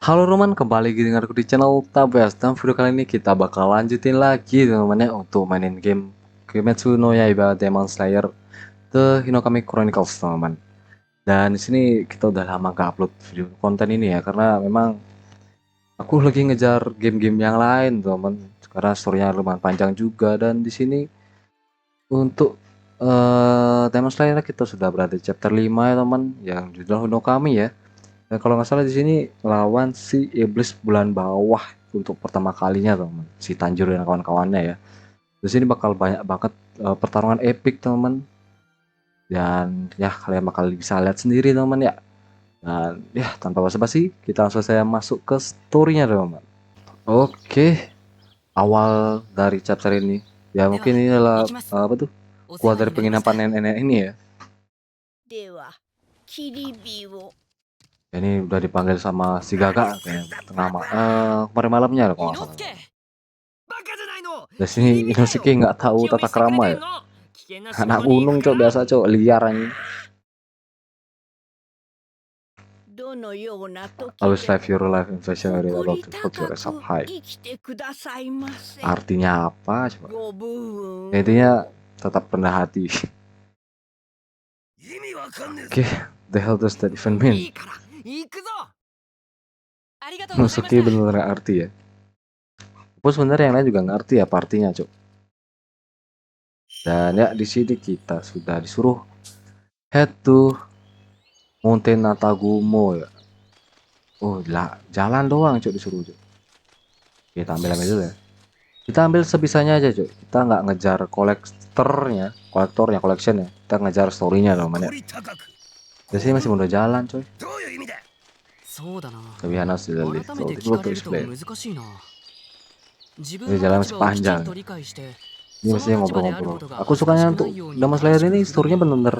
Halo Roman, kembali lagi dengan aku di channel Tabas. Dan video kali ini kita bakal lanjutin lagi teman-teman ya untuk mainin game Kimetsu no Yaiba Demon Slayer The Hinokami Chronicles teman-teman. Dan di sini kita udah lama gak upload video konten ini ya karena memang aku lagi ngejar game-game yang lain teman-teman. Karena storynya lumayan panjang juga dan di sini untuk Demon Slayer kita sudah berada di chapter 5 ya teman, yang judul Hinokami ya. Dan kalau nggak salah di sini lawan si iblis bulan bawah untuk pertama kalinya teman, si Tanjiro dan kawan-kawannya ya. Di sini bakal banyak banget pertarungan epic teman, dan ya kalian bakal bisa lihat sendiri teman ya. Dan ya tanpa basa-basi kita langsung saya masuk ke storynya teman. Oke, awal dari chapter ini ya mungkin ini adalah apa tuh, keluar dari penginapan nenek-nenek ini ya. Ya, ini udah dipanggil sama si Gaga kayak kemarin malamnya kalau nggak salah. Di sini Inosuke nggak tahu tata krama ya. Anak gunung cok, biasa cok, liar anjing. Always live your life in fashion area about to hold your up high. Artinya apa coba? Ya, intinya tetap rendah hati. Oke, the hell does that even mean? Inosuke bener nggak arti ya. Pun sebenarnya yang lain juga ngerti apa artinya cok. Dan ya di sini kita sudah disuruh head to Mountain Natagumo ya. Oh lah, jalan doang cok disuruh cok. Kita ambil dulu ya. Kita ambil sebisanya aja cok. Kita nggak ngejar kolektornya, collectionnya. Kita ngejar storynya loh mana. Di sini masih mudah jalan coy. Tapi harus dilihat so difficult to explain. Ini jalan masih panjang. Ini masih ngobrol-ngobrol. Aku sukanya untuk Demon Slayer ini storynya bener-bener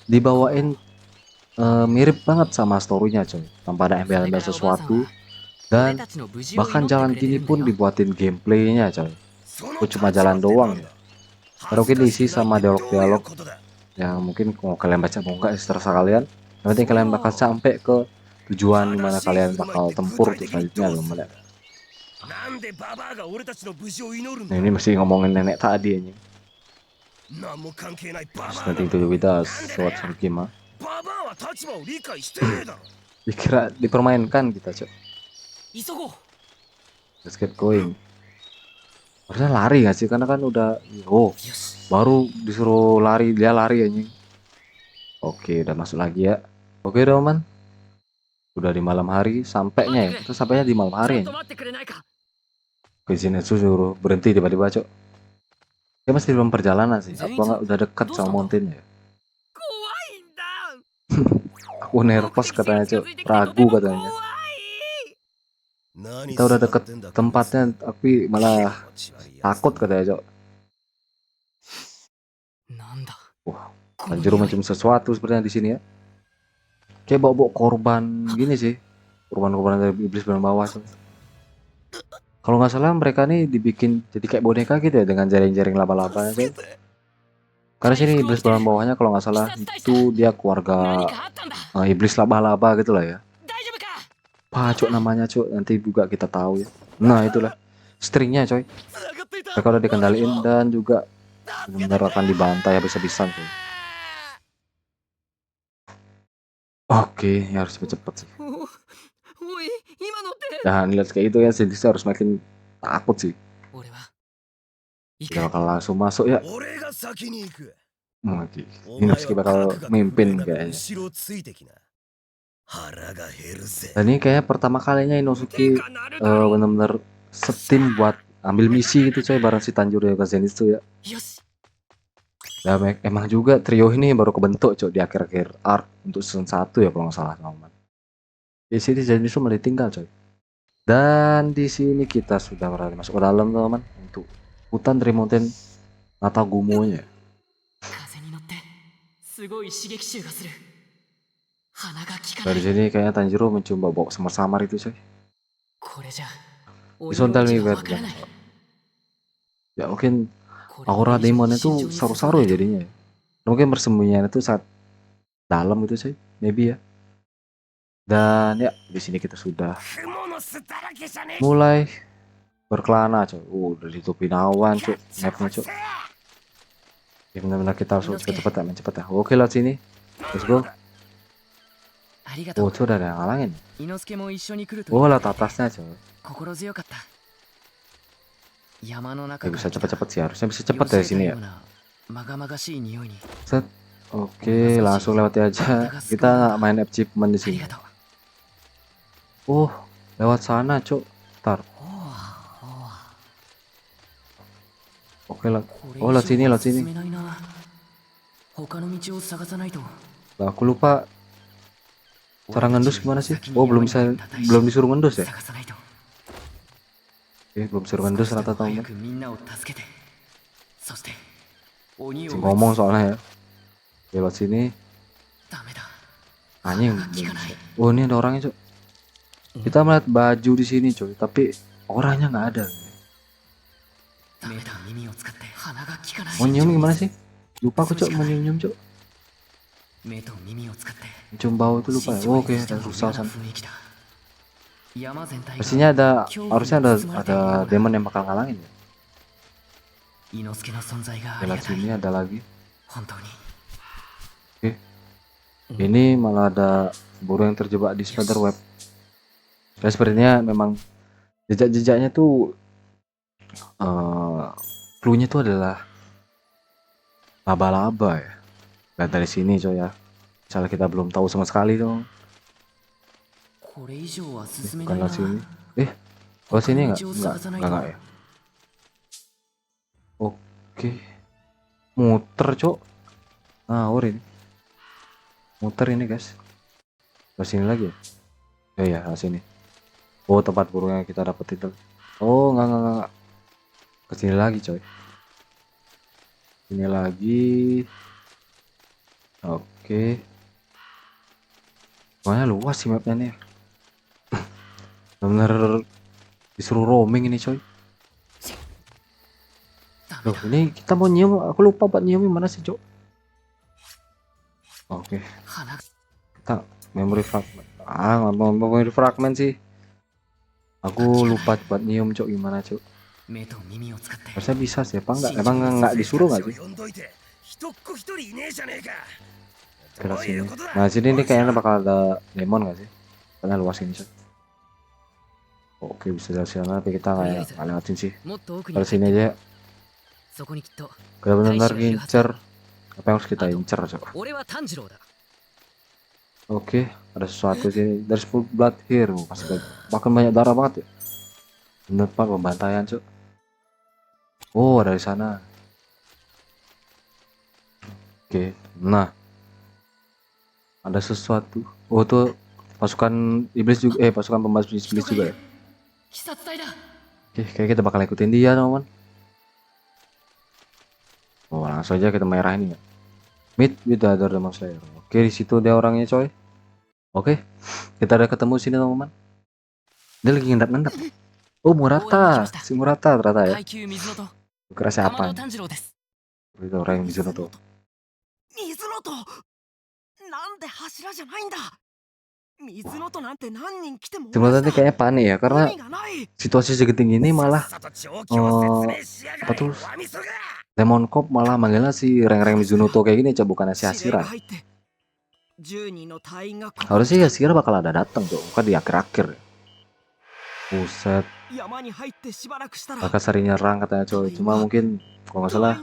dibawain mirip banget sama storynya coy, tanpa ada embel-embel sesuatu. Dan bahkan jalan gini pun dibuatin gameplaynya coy. Aku cuma jalan doang ya. Baru mungkin diisi sama dialog-dialog yang mungkin mau kalian baca mau enggak terserah kalian. Yang penting kalian bakal sampai ke tujuan dimana kalian bakal tempur untuk selanjutnya loh melihat. Nah, ini masih ngomongin nenek tadi ini. Nothing to do with us, what gimana? Dikira dipermainkan kita cok. Let's get going. Harusnya lari gak sih, karena kan udah baru disuruh lari, dia lari anjing. Oke, udah masuk lagi ya. Oke teman, udah di malam hari sampainya ya. Terus sampainya di malam hari anjing. Ke sini suruh berhenti tiba-tiba cok. Dia masih belum perjalanan sih, apa nggak udah dekat sama mountain ya. Aku nervous katanya cok, ragu katanya. Kita udah deket tempatnya tapi malah takut katanya cok. Wah, Tanjiro mencium sesuatu sepertinya di sini ya. Kayak bawa-bawa korban gini sih, korban-korban dari iblis bulan bawah. Kalau nggak salah mereka nih dibikin jadi kayak boneka gitu ya dengan jaring-jaring laba-laba sih. Karena sini iblis bulan bawahnya kalau nggak salah itu dia keluarga iblis laba-laba gitu lah ya. Cok namanya cok, nanti juga kita tahu ya. Nah itulah stringnya coy. Mereka udah dikendaliin dan juga benar akan dibantai habis-habisan coy. Oke, ya harus cepet-cepet sih. Nah, lihat kayak itu ya, sih harus makin takut sih. Dia bakal langsung masuk ya. Ini meski bakal mimpin kayaknya. Dan ini kayaknya pertama kalinya Inosuke bener-bener setim buat ambil misi gitu coy bareng si Tanjiro Yoga Zenitsu ya. Dan emang juga trio ini baru kebentuk coy di akhir-akhir arc untuk season 1 ya kalau nggak salah teman-teman. Di sini Zenitsu malah tinggal coy. Dan di sini kita sudah berada masuk ke dalam teman-teman untuk hutan dari Mountain Natagumo-nya. Dari sini kayaknya Tanjiro mencoba bawa samar-samar itu coy. Disontal nih ya mungkin aura demon itu saru-saru ya jadinya. Mungkin persembunyian itu saat dalam itu sih, maybe ya. Dan ya, di sini kita sudah mulai berkelana, coy. Udah ditutupin awan, coy. Mapnya, coy. Ya, benar-benar kita harus cepet-cepet ya, cepet ya. Oke, lewat sini. Let's go. Oh, coy, udah ada yang ngalangin. Oh, lewat atasnya, coy. Ya, bisa cepet-cepet sih, harusnya bisa cepet dari sini ya. Set. Oke, langsung lewati aja. Kita nggak main achievement di sini. Oh, lewat sana, cok. Ntar. Oke lah. Oh, lewat sini, lewat sini. Lah, aku lupa cara ngendus gimana sih? Oh, belum disuruh ngendus ya? Belum disuruh ngendus rata teman. Ngomong soalnya ya. Oke, lewat sini. Anjing. Oh, ini ada orangnya, cok. Kita melihat baju di sini, coy, tapi orangnya nggak ada. Mau nyium gimana sih? Lupa aku, cok, mau nyium, cok. Cium bau itu lupa ya. Oh, oke, ada susah sana. Pastinya harusnya ada demon yang bakal ngalangin ya. Lewat sini ada lagi. Oke. Ini malah ada burung yang terjebak di spider web. Dan sepertinya memang jejak-jejaknya tuh clue-nya tuh adalah laba-laba ya. Dan dari sini, coy ya. Misalnya kita belum tahu sama sekali dong. Bukan lewat sini. Lewat sini enggak ya. Oke. Muter, cok. Nah, ini. Muter ini, guys. Lewat sini lagi ya. Ya, lewat sini. Oh, tempat burung yang kita dapat itu. Oh, enggak. Kesini lagi, coy. Ini lagi. Oke. Soalnya luas sih mapnya nih. Bener disuruh roaming ini, coy. Loh, ini kita mau nyium. Aku lupa buat nyium mana sih, cok. Oke. Kita memory fragment. Memory fragment sih. Aku lupa buat nyium, cok, gimana, cok. Harusnya bisa sih, apa enggak? Emang enggak disuruh enggak sih? Ke sini. Nah, sini nih kayaknya bakal ada demon enggak sih? Karena luas ini, cok. Oke, bisa dari sana, tapi kita nggak lewatin sih. Dari sini aja. Kita benar-benar ngincer apa yang harus kita incer, cok. Oke, ada sesuatu sini. There's full blood here. Pasti bahkan banyak darah banget ya. Bener pak, pembantaian, cok. Oh, dari sana. Oke, nah. Ada sesuatu. Oh, tuh pasukan iblis juga. Pasukan pembasmi iblis juga ya. Oke, kayak kita bakal ikutin dia, teman. Oh, langsung aja kita merah ini ya. Meet with the other demon slayer. Oke, di situ dia orangnya, coy. Oke, kita udah ketemu sini, teman-teman. Dia lagi ngendap-ngendap. Oh, Murata. Si Murata ternyata ya. Kira siapa? Itu orang yang Mizunoto. Sebenarnya kayaknya panik ya, karena situasi segenting ini malah apa tuh, Demon Cop malah manggilnya si Reng Mizunoto kayak gini, coba bukannya si Hashira. Harusnya ya Hashira bakal ada datang tuh, bukan di akhir-akhir. Buset. Bakal sering nyerang katanya, coy. Cuma mungkin kalau nggak salah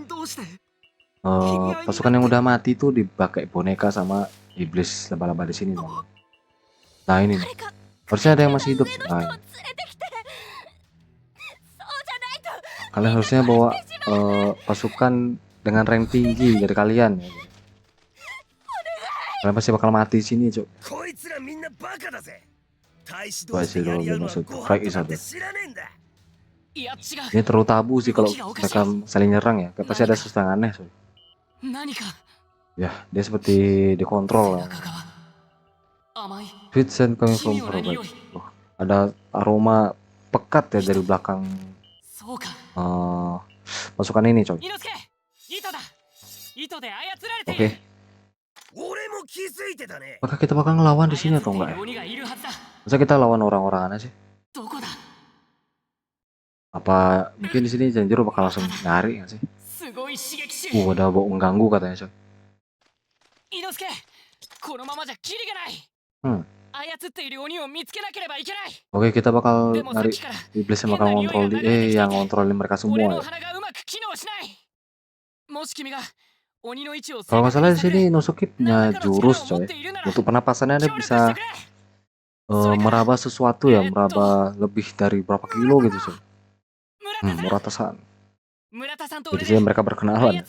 pasukan yang udah mati tuh dipakai boneka sama iblis laba-laba di sini, teman. Nah, ini nih. Harusnya ada yang masih hidup. Nah, kalian harusnya bawa pasukan dengan rank tinggi dari kalian ya. Kalian pasti bakal mati di sini, cok. Ini terlalu tabu sih kalau mereka saling nyerang ya. Pasti ada sesuatu yang aneh, coy. Ya, dia seperti dikontrol ya. Sweet scent coming from her back. Ada aroma pekat ya dari belakang pasukan ini, coy. Oke. Apakah kita bakal ngelawan di sini atau enggak ya? Masa kita lawan orang-orang aneh sih? Apa mungkin di sini Janjiro bakal langsung nyari nggak sih? Ada bau mengganggu katanya coy. Hmm. Oke, kita bakal nyari iblis yang bakal ngontrol yang ngontrolin mereka semua ya. Kalau nggak salah di sini Inosuke punya jurus coy. Untuk pernapasannya dia bisa meraba sesuatu ya, meraba lebih dari berapa kilo gitu coy. Murata-san. Jadi sih mereka berkenalan.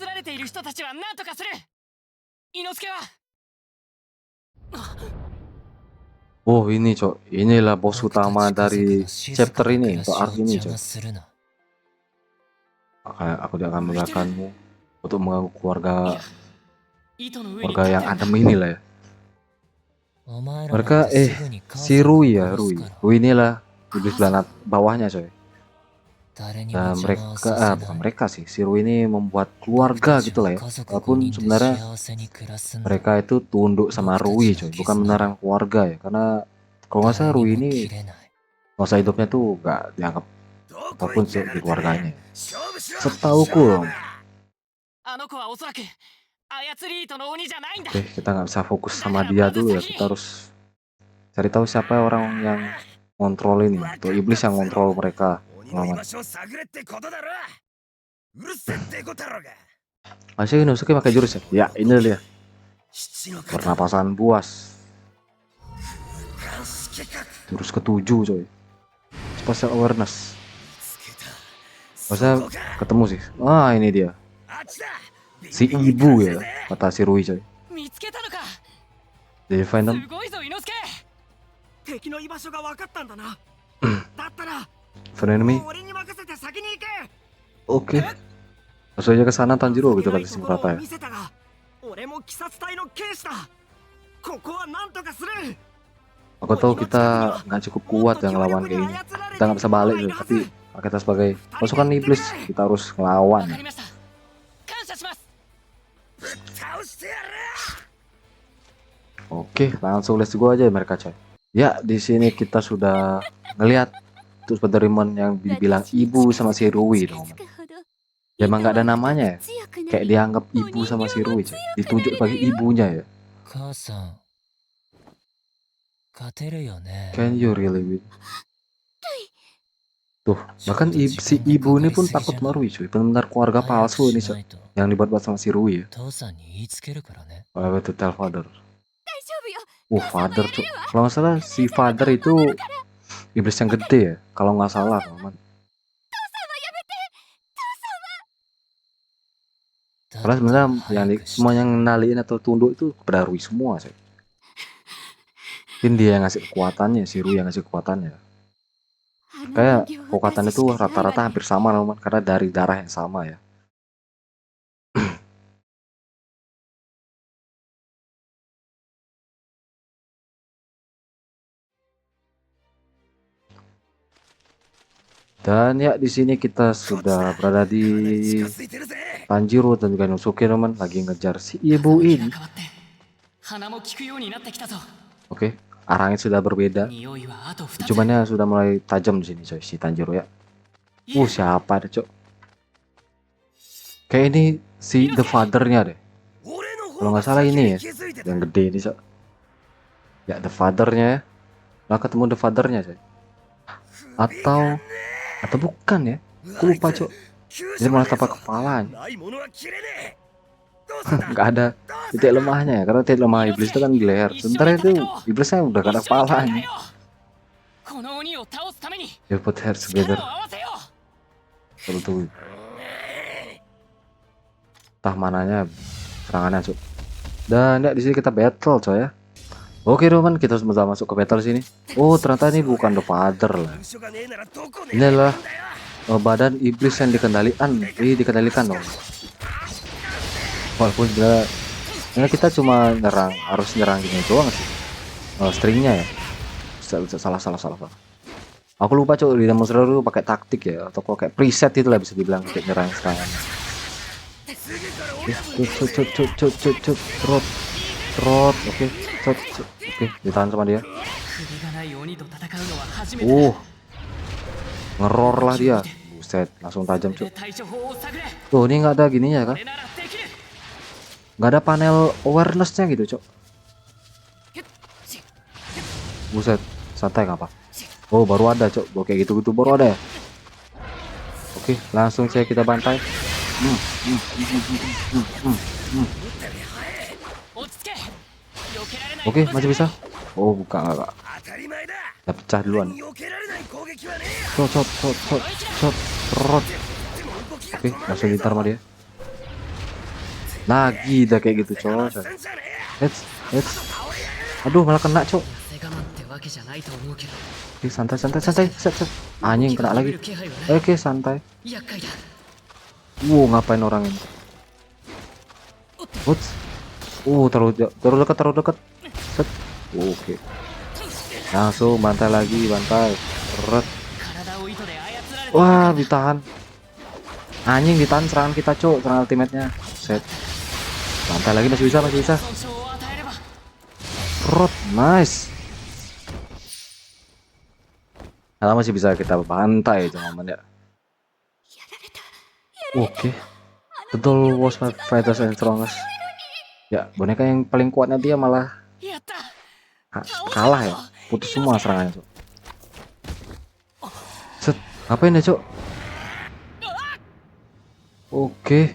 Oh ini coy, inilah bos utama dari chapter ini atau arc ini coy. Aku tidak akan membiarkanmu untuk mengganggu keluarga yang adem ini lah ya. Mereka si Rui ya, Rui inilah iblis belanat bawahnya coy. Dan bukan mereka sih, si Rui ini membuat keluarga gitu lah ya. Walaupun sebenarnya mereka itu tunduk sama Rui coy, bukan beneran keluarga ya. Karena kalau nggak salah Rui ini masa hidupnya tuh nggak dianggap apapun sih di keluarganya. Setauku loh. Oke, kita nggak bisa fokus sama dia dulu ya. Kita harus cari tahu siapa orang yang kontrol ini, atau iblis yang kontrol mereka. Masih Inosuke pakai jurus ya? Ya, ini dia. Pernapasan buas. Jurus ke-7 coy. Special awareness. Masa ketemu sih? Ah, ini dia. Si ibu ya, kata si Rui coy. Jadi Venom. Frenemy. Oke. Langsung aja ke sana Tanjiro gitu kata si Murata ya. Aku tahu kita nggak cukup kuat yang ngelawan kayak ini. Kita nggak bisa balik gitu. Tapi kita sebagai pasukan iblis kita harus ngelawan. Oke, langsung let's go aja mereka coy. Ya, di sini kita sudah ngelihat tuh Spider-Man yang dibilang ibu sama si Rui dong. Ya emang nggak ada namanya ya. Kayak dianggap ibu sama si Rui coy. Ditunjuk sebagai ibunya ya. Can you really win? Tuh, bahkan si ibu ini pun takut sama Rui cuy. Benar-benar keluarga palsu ini coy. Yang dibuat-buat sama si Rui ya. Whatever to tell father. Father cuy. Kalau nggak salah si father itu iblis yang gede ya. Kalau nggak salah teman. Karena sebenarnya semua yang ngenaliin atau tunduk itu kepada Rui semua coy. Mungkin dia yang ngasih kekuatannya, si Rui yang ngasih kekuatannya. Kayak kekuatan itu rata-rata hampir sama teman, karena dari darah yang sama ya. Dan ya di sini kita sudah berada di Tanjiro dan juga Inosuke teman, lagi ngejar si ibu ini. Oke, arahnya sudah berbeda. Cumannya sudah mulai tajam di sini coy, si Tanjiro ya. Siapa ada cok? Kayak ini si The Father-nya deh. Kalau nggak salah ini ya, yang gede ini cok. Ya The Father-nya ya. Lah ketemu The Father-nya coy. Atau bukan ya? Aku lupa cok. Dia malah tapak kepalanya. Nggak ada titik lemahnya ya, karena titik lemah iblis itu kan di leher. Sementara itu iblisnya udah gak ada kepalanya. You put heads together. Betul. Entah mananya serangannya cok. Dan ya di sini kita battle coy ya. Oke teman, kita sudah masuk ke battle sini. Ternyata ini bukan The Father lah. Ini adalah badan iblis yang dikendalikan dong. Walaupun kita cuma harus nyerang gini doang sih. Stringnya ya. Salah. Aku lupa cok, di Demon Slayer dulu pakai taktik ya, atau kok kayak preset itu lah bisa dibilang kayak nyerang serangan. Drop. Trot, oke, oke, ditahan sama dia. 首がない鬼と戦うのは初めて Ngeror lah dia. Buset, langsung tajam で cuk. 対処法を探れ Tuh, ini nggak ada gininya kan? 俺ならできる Nggak ada panel awarenessnya gitu, cuk. Buset, santai nggak apa? Oh, baru ada, cuk. Kayak gitu-gitu baru ada ya. Oke, langsung saya kita bantai. 落ち着け避けられない Oke, masih bisa. Oh, buka nggak? 当たり前だ Udah pecah duluan. 避けられない攻撃はね Trot. Oke, langsung gitar sama dia. Lagi dah kayak gitu, cok. えなんじゃね Heads. Aduh, malah kena, cok. 痩せ我慢ってわけじゃないと思うけど Oke, santai. Set. Anjing, kena 止め lagi. る気配はない Oke, santai. 厄介だ Ngapain orang ini? What's? Terlalu dekat. Set. Oke. Langsung bantai lagi, bantai. Ret. 体を糸で操られて Wah, ditahan. Anjing, ditahan serangan kita, cok. Serangan ultimate-nya. Set. Bantai lagi, masih bisa. 損傷を与えれば Rot, nice. Nah, masih bisa kita bantai, teman-teman ya. Oke. Betul, was my fighters and strongest. Ya, boneka yang paling kuatnya dia malah やった kalah ya. Putus semua serangannya, cok. Set, ngapain ya, cok? Oke.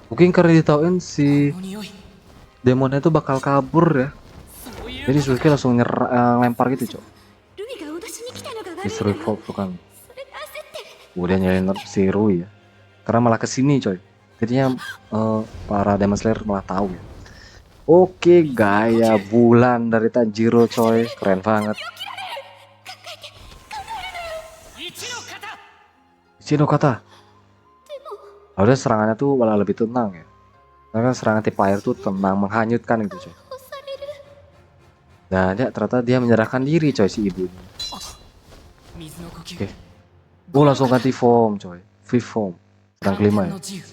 Mungkin karena ditauin si この匂い demonnya itu bakal kabur ya. そういう Jadi Suzuki langsung lempar gitu, cok. ルミが脅しに来たのが悪い Destroy Vault kan. それで焦って Udah nyalain si Rui ya. Karena malah kesini, coy. Jadinya para Demon Slayer malah tahu ya. Oke, gaya bulan dari Tanjiro, coy. Keren banget. 一の型 Ichino kata. Harusnya serangannya tuh malah lebih tenang ya. Karena kan serangan tipe air tuh tenang, menghanyutkan gitu, coy. 干される Dan ya, ternyata dia menyerahkan diri, coy, si ibu ini. 水の呼吸 Oke. Langsung ganti form, coy. V-form. Sedang kelima ya. の自由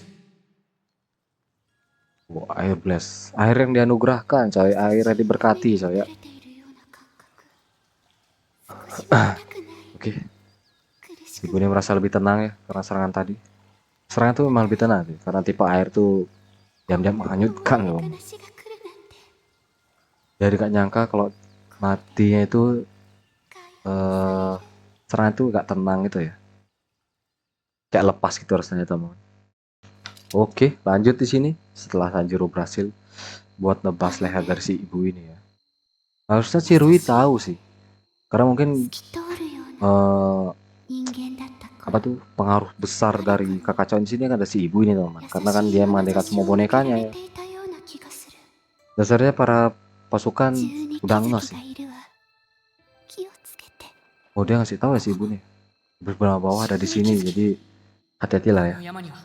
Air blast. Air yang dianugerahkan, coy. Air yang diberkati, coy ya. 溢れているような感覚少しも痛くない Oke. 苦し Ibu ini merasa lebih tenang ya karena serangan tadi. Serangan tuh memang lebih tenang sih, karena tipe air tuh diam-diam menghanyutkan loh. く話が来るなんて Jadi gak nyangka kalau matinya itu serangan tuh gak tenang gitu ya. Kayak lepas gitu rasanya, teman. Oke, lanjut di sini setelah Tanjiro berhasil buat nebas leher dari si ibu ini ya. Harusnya si Rui tahu sih, karena mungkin きっとあるような eh, 人間だったか apa tuh pengaruh besar dari kakak Chow di sini kan ada si ibu ini, teman. Karena kan dia mengandalkan semua bonekanya ya. 優しい眼差しを向けていたような気がする Dasarnya para pasukan 急に気 udah づ ngas き sih. がいるわ気をつけて Oh, dia ngasih tahu ya si ibu nih. Iblis bulan bawah ada di sini, jadi hati-hatilah ya. の山には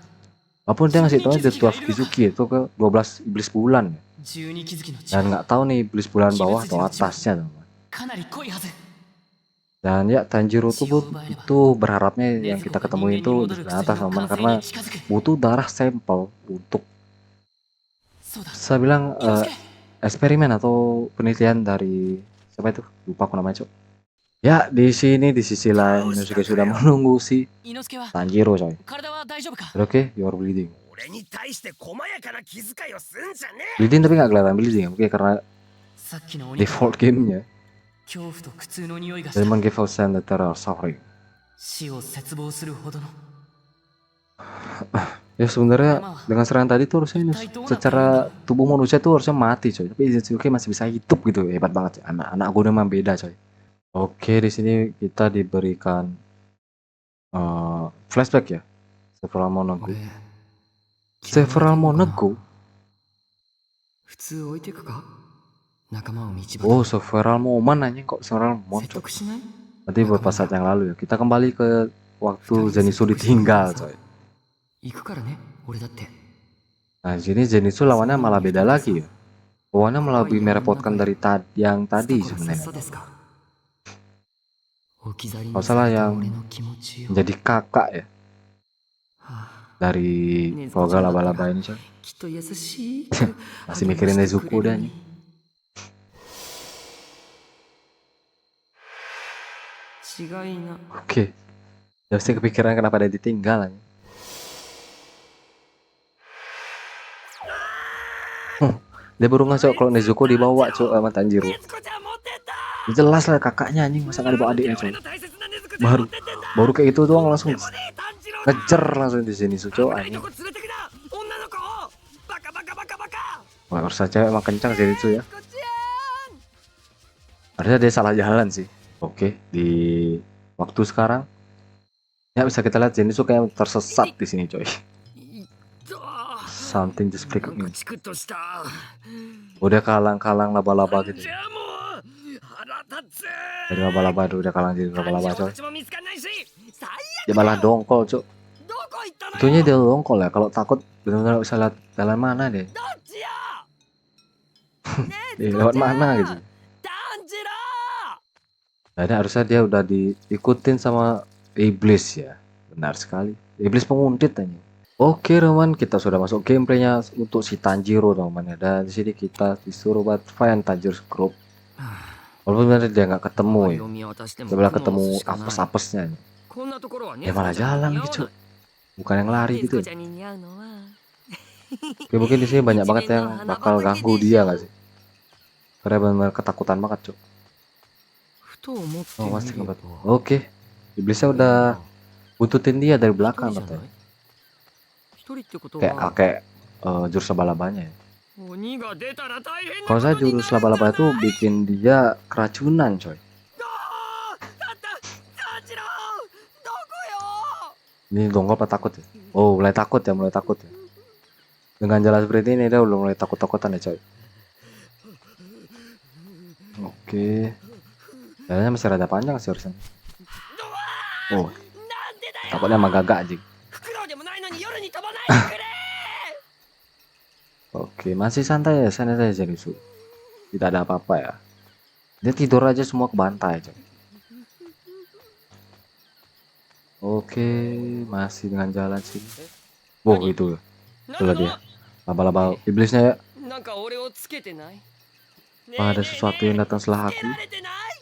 Walaupun dia ngasih tahu di 12 Kizuki itu ke 12 iblis bulan ya. 12気づきの Dan 力 nggak tahu nih iblis bulan bawah atau atasnya, teman. かなり濃いはず Dan ya Tanjiro tuh pun itu berharapnya yang kita ketemu itu di atas, teman, karena butuh darah sampel untuk そうだ saya bilang 気をつけ eksperimen atau penelitian dari siapa itu? Lupa aku namanya, cok. Ya, di sini di sisi lain Inosuke sudah menunggu si 伊之助は Tanjiro, coy. 体は大丈夫か Oke, you're bleeding. 俺に対して細やかな気遣いをすんじゃね Bleeding tapi nggak kelihatan bleeding, oke, karena さっきの鬼 default gamenya 恐怖と苦痛の匂いがし Demon た give out send that they are suffering. 死を絶望するほどの Ya sebenarnya dengan serangan tadi tuh harusnya ini secara tubuh manusia tuh harusnya mati, coy. Tapi Inosuke masih bisa hidup gitu, hebat banget. Anak-anak gue memang beda, coy. Oke, di sini kita diberikan flashback ya. Several Monaco. 俺 Several Monaco. 普通置いてくか仲間を道端 Oh, several moment anjing, kok several 説 moment. 得しない Nanti beberapa saat yang lalu ya. Kita kembali ke waktu Zenitsu ditinggal, coy. 行くからね俺だって Nah, di sini Zenitsu lawannya malah beda lagi ya. Lawannya malah lebih merepotkan dari yang tadi さ sebenarnya. ですか置き去りに Kalau salah された yang 俺の気持ちを menjadi kakak ya. はあ dari keluarga laba-laba ini coy. きっと優しい Masih mikirin Nezuko dia nih. 違いな Oke. Ya pasti kepikiran kenapa dia ditinggal aja. Dia baru ngasih kalau Nezuko dibawa cok sama Tanjiro. 禰豆子ちゃん持ってった。 Jelas lah kakaknya anjing, masa nggak dibawa adiknya coy. 俺の大切な禰豆子ちゃん持ってってんだ。 Baru kayak itu doang langsung でもね炭治郎だ。 ngejar langsung di sini Suco 危ない anjing. とこ連れてくな。女の子を。バカバカバカバカ。 Wah, urusan cewek emang kencang sih itu ya. こっちやん。 Harusnya dia salah jalan sih. Oke, di waktu sekarang ya bisa kita lihat Zenitsu kayak tersesat di sini coy. いった。 Something just click なんかチクッとした。 Udah kalang-kalang laba-laba gitu. じゃあもう腹立つ。 Dari laba-laba itu udah kalang jadi laba-laba 炭治郎 coy. たちも見つかんないし。最 Dia 悪。 malah dongkol coy. どこ行ったのよ。 Itunya dia dongkol ya. Kalau takut benar-benar bisa lihat jalan mana deh. どっちや。 Lewat mana gitu. 炭治郎。 Nah, harusnya dia udah diikutin sama iblis ya. Benar sekali. Iblis penguntit aja. Oke teman, kita sudah masuk gameplaynya untuk si Tanjiro teman ya. Dan di sini kita disuruh buat find Tanjiro's group. Walaupun sebenarnya dia nggak ketemu ya. を見渡しても Sebelah 雲 ketemu しかない apes-apesnya nih. こんなところは Dia malah jalan gitu. Bukan yang lari 禰豆子 gitu. ちゃんに似合うのは Oke, mungkin di sini banyak banget yang bakal ganggu dia nggak sih? Karena benar-benar ketakutan banget cok. ふと思って Oh み pasti れば ngebat. Oke, iblisnya udah buntutin dia dari belakang 一人じゃない katanya. 一人ってこと Kayak は kayak jurus laba-labanya ya. 鬼が出たら大変な Kalau saya ことになる jurus laba-laba itu bikin dia keracunan coy. 炭治郎どこよ。 Ini dongkol apa takut ya? Oh mulai takut ya, mulai takut ya. Dengan jalan seperti ini dia udah mulai takut-takutan ya coy. Oke. Jalannya masih rada panjang sih harusnya. Oh なんでだよ。 takutnya emang gagak anjing. フクロウでもないのに夜に飛ばないでくれ。 Oke, masih santai ya, santai saja Zenitsu. Tidak ada apa-apa ya. Dia tidur aja semua ke bantai, coy. Oke, masih dengan jalan sini. Wow, itu. Itulah dia. Laba-laba iblisnya ya. なんか俺をつけてない Apa ada sesuatu yang datang setelah つけ aku? られてない。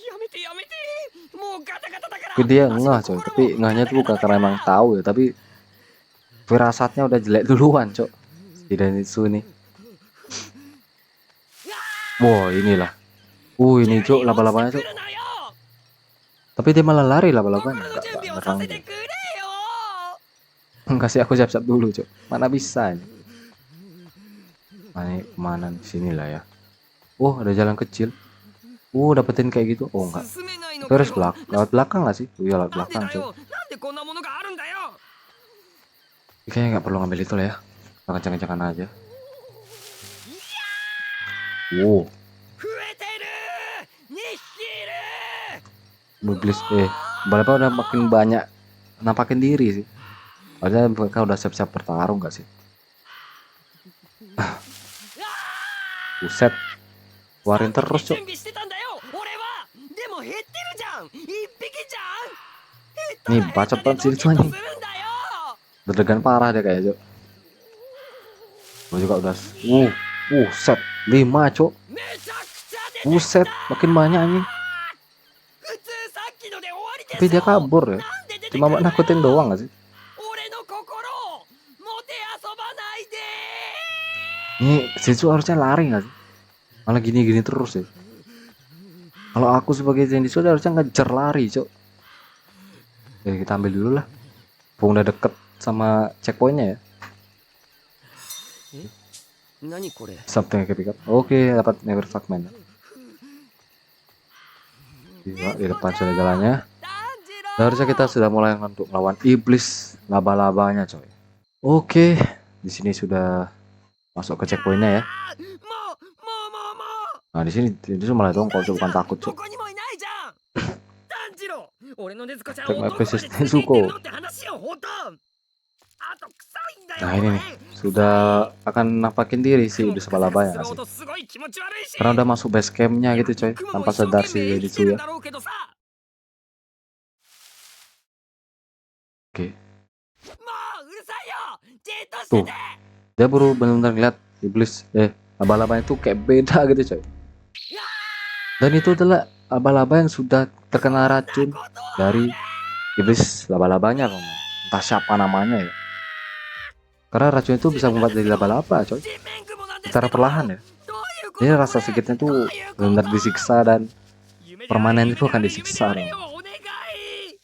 やめてやめて。もうガタガタだから。 Tapi dia ngeh, coy. Tapi ngehnya tuh bukan karena emang tahu ya, tapi firasatnya udah jelek duluan, cok. Si Zenitsu nih. Wow, inilah. Ini cok, laba-labanya cok. 来るなよ。 Tapi dia malah lari laba-labanya. 心の Nggak 準備を nyerang させ dia. てくれよ。 Kasih aku siap-siap dulu, cok. Mana bisa ini? Ini kemana nih? Sini lah ya. Oh, ada jalan kecil. Dapetin kayak gitu. Oh, enggak. 進めないの Itu か harus よ lewat belakang nggak sih? Oh iya, lewat なんで belakang, だ cok. よ。なんでこんなものがあるんだよ。 Kayaknya nggak perlu ngambil itu lah ya. Kita kencang-kencangan aja. Wow, 増えてる。2匹いる。 iblis. Berapa udah makin banyak nampakin diri sih. Padahal mereka udah siap-siap bertarung nggak sih? Buset. Keluarin terus, cok. 準備してたんだよ。俺は。でも減ってるじゃん。1匹じゃん。 Nih, bacot banget sih itu anjing. するんだよ。 Deg-degan parah deh kayaknya, cok. Gue juga udah. Set 5, cok. めちゃくちゃ出てきた。 Buset, makin banyak anjing. 普通さっきので終わりでしょ。 Tapi dia kabur ya. なんで出てくる Cuma buat nakutin doang gak sih? 俺の心をもてあそばないで。 Ini Zenitsu harusnya lari gak sih? Malah gini-gini terus ya. Kalau aku sebagai Zenitsu dia harusnya ngejar lari, cok. Jadi kita ambil dulu lah. Bung udah deket sama checkpointnya ya. 何これ Something yang pick up. Oke, dapat never fragment. Gila, di depan sudah jalannya. 炭治郎。 Dan harusnya kita sudah mulai untuk melawan iblis laba-labanya, coy. Oke, di sini sudah masuk ke checkpointnya ya. もう。 Nah, di sini itu malah dongkol, cok, bukan takut, ど cok. こにもいないじゃん。炭治郎、俺の禰豆子ちゃん Take を my どこまで precious 連れて行ってるの Nezuko. って話よ、ほんと。あと臭いんだよ。 Nah, ini nih sudah akan nampakin diri sih iblis laba-labanya nggak sih? すごい気持ち悪いし。 Karena udah masuk base campnya gitu, coy, 僕も tanpa 一生 sadar 懸命 si 生きてる Zenitsu ん ya. だろうけどさ。Oke, もううるさいよじっとして tuh て dia baru benar-benar lihat iblis laba-labanya tuh kayak beda gitu coy. Dan itu adalah laba-laba yang sudah terkena こんな racun ことを dari iblis laba-labanya teman. Entah siapa namanya ya. Karena racun itu bisa membuat jadi laba-laba coy. 人面雲なんですけ Secara ど perlahan ya. どういうこと Jadi こ rasa れ sakitnya どう tuh いうこと benar disiksa dan 夢であれ permanen 夢 itu であ akan れ夢で disiksa あれ teman. よお願い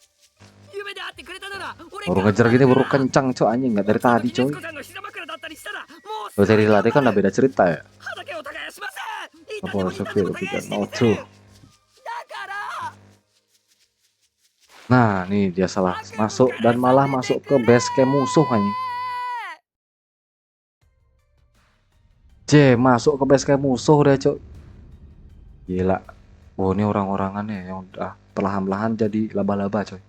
夢で会ってくれたなら俺 Baru 頑 ngejar 張る gini か baru ら kencang coy anjing nggak dari その tadi 時禰豆 coy. 子さんの膝枕だったりしたらもうす Kalau ごい dari 頑 latih 張 kan udah る beda cerita ya. 畑を耕しませんいた Apa でも似 harus た feel こと返 tidak してみ no せ true. るだから Nah nih dia salah masuk dan malah masuk ke base camp musuh anjing. Masuk ke base camp musuh udah coy. Gila. Oh ini orang-orangannya yang udah perlahan-lahan jadi laba-laba coy.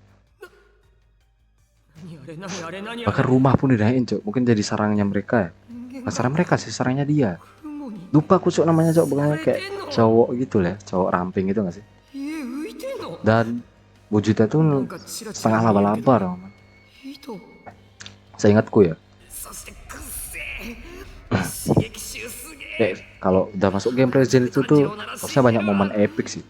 何あれ何あれ何あ Bahkan れ rumah pun didahin coy. Mungkin jadi sarangnya mereka ya. 人間 Nah, sarang mereka sih, sarangnya dia. 雲に Lupa aku cok namanya cok, bukannya kayak cowok gitu lah, cowok ramping gitu gak sih? 家浮いてんの Dan wujudnya な tuh んかチラチラ setengah 見えるけ laba-laba ど dong. 糸 Seingatku ya. そしてくっせえ刺激臭すげえ Kalau udah masuk game Resident itu tuh harusnya banyak momen epic sih.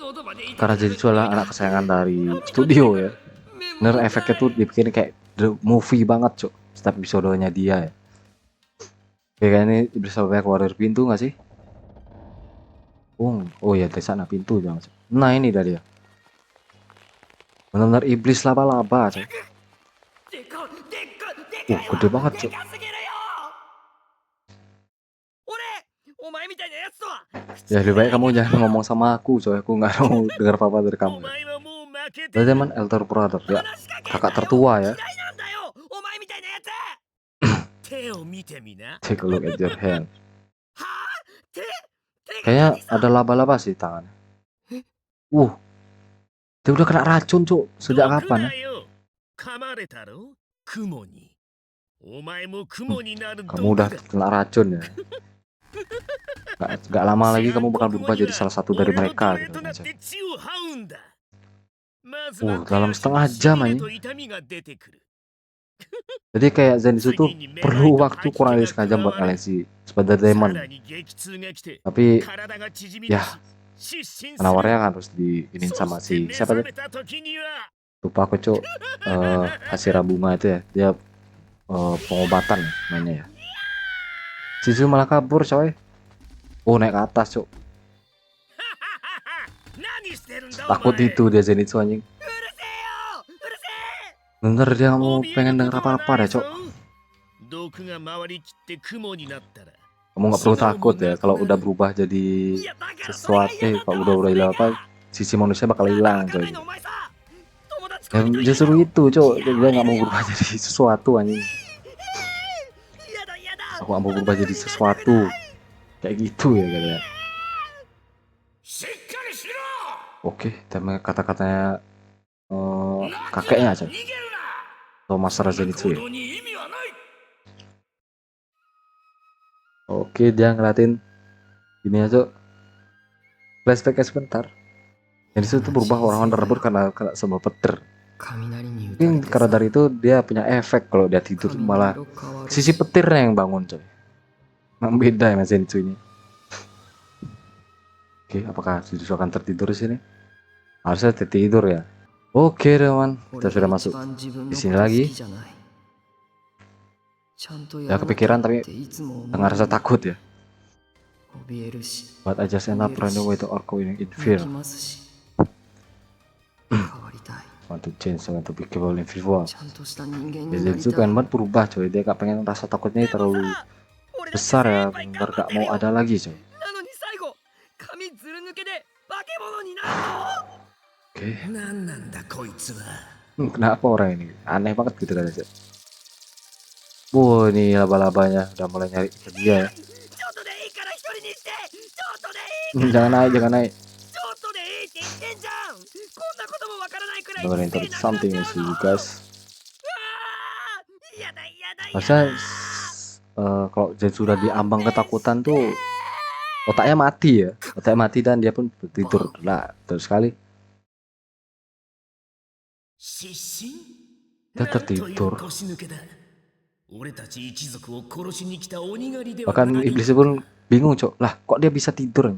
喉まで痛 Karena く jadi itu adalah anak kesayangan dari studio ya. 目も Bener efeknya tuh dibikin kayak the movie banget cok. Setiap episodenya dia ya. Kayak ini bisa banyak keluar dari pintu gak sih? Oh ya dari sana pintu jangan. Nah ini dah dia. Benar-benar iblis laba-laba cok. でかでっかでかいわ gede banget で cok. かすぎるよ俺お前みたいなやつとは Ya lebih baik kamu jangan ngomong sama aku coy. Aku nggak mau dengar apa-apa dari お kamu. 前はもう負けて Dari る teman elder brother ya. 話しかけんなよ Kakak tertua ya. 嫌いなんだよお前みたいなやつ手を見てみな Take a look at your hand. はあ手 Kayaknya ada laba-laba sih tangannya. Dia udah kena racun cok. Sejak kapan ya? 噛まれたろ雲にお前も雲になる Kamu udah kena racun ya. Gak lama lagi kamu bakal berubah jadi salah satu dari mereka gitu aja. Dalam setengah jam aja. Jadi kayak Zenitsu tuh perlu waktu kurang dari setengah jam buat ngalahin si Spider Demon. Tapi ya penawarnya kan harus diinin sama si siapa tuh? Lupa aku cok. Kasira bunga itu ya. Dia pengobatan namanya ya. Shizu malah kabur coy. Naik ke atas cok. Takut itu dia Zenitsu anjing. Bener dia nggak mau pengen denger apa-apa deh cok. Kamu nggak perlu takut ya kalau udah berubah jadi sesuatu. Kalau udah hilang apa, sisi manusia bakal hilang coy. Dan justru itu cok, dia nggak mau berubah jadi sesuatu anjing. Aku nggak mau berubah jadi sesuatu kayak gitu ya katanya. Oke, tapi kata-katanya kakeknya aja. Atau Master Zenitsu ya. Oke, dia ngeliatin ini aja. Flashback sebentar. Zenitsu itu berubah orang-orang tersebut karena kena sebuah petir. 雷に打たれ Mungkin て karena さ dari itu dia punya efek kalau dia tidur 髪の malah 色変わる sisi petirnya yang bangun coy. Memang beda ya Mas Zenitsu ini. Oke, apakah Zenitsu akan tertidur di sini? Harusnya tertidur ya. Oke teman, kita 俺 sudah が masuk. 一番自分の di こと sini 好 lagi. きじゃないちゃんと Ya やろう kepikiran と tapi っていつも思 dengan う rasa takut ya. 怯えるし But I just end up running away to Orko in 泣 fear. きますし変わりたい Want to change, want to be capable in fear. ちゃんとした人間 Ya, になり Zenitsu たい pengen banget berubah coy. Dia gak pengen rasa takutnya terlalu besar ya. Benar gak mau ada lagi coy. なのに最後髪ずる抜けで化け物になるの Oke. 何なんだこいつは Kenapa orang ini? Aneh banget gitu kan aja. Ini laba-labanya udah mulai nyari ke dia ya. ちょっとでいいから一人にしてちょっとでいい Jangan naik, jangan naik. ちょっとでいいって言ってんじゃんこんなこともわからないくらい Dengerin terus something ya sih guys. やだやだや Harusnya kalau Zenitsu sudah diambang ketakutan tuh otaknya mati ya. Otaknya mati dan dia pun tidur. Lah, terus sekali. 失神 Dia tertidur. なんという腰抜けだ。俺たち一族を殺しに来た鬼狩りでは Bahkan ない。 iblis pun bingung, Cok. Lah, kok dia bisa tidur?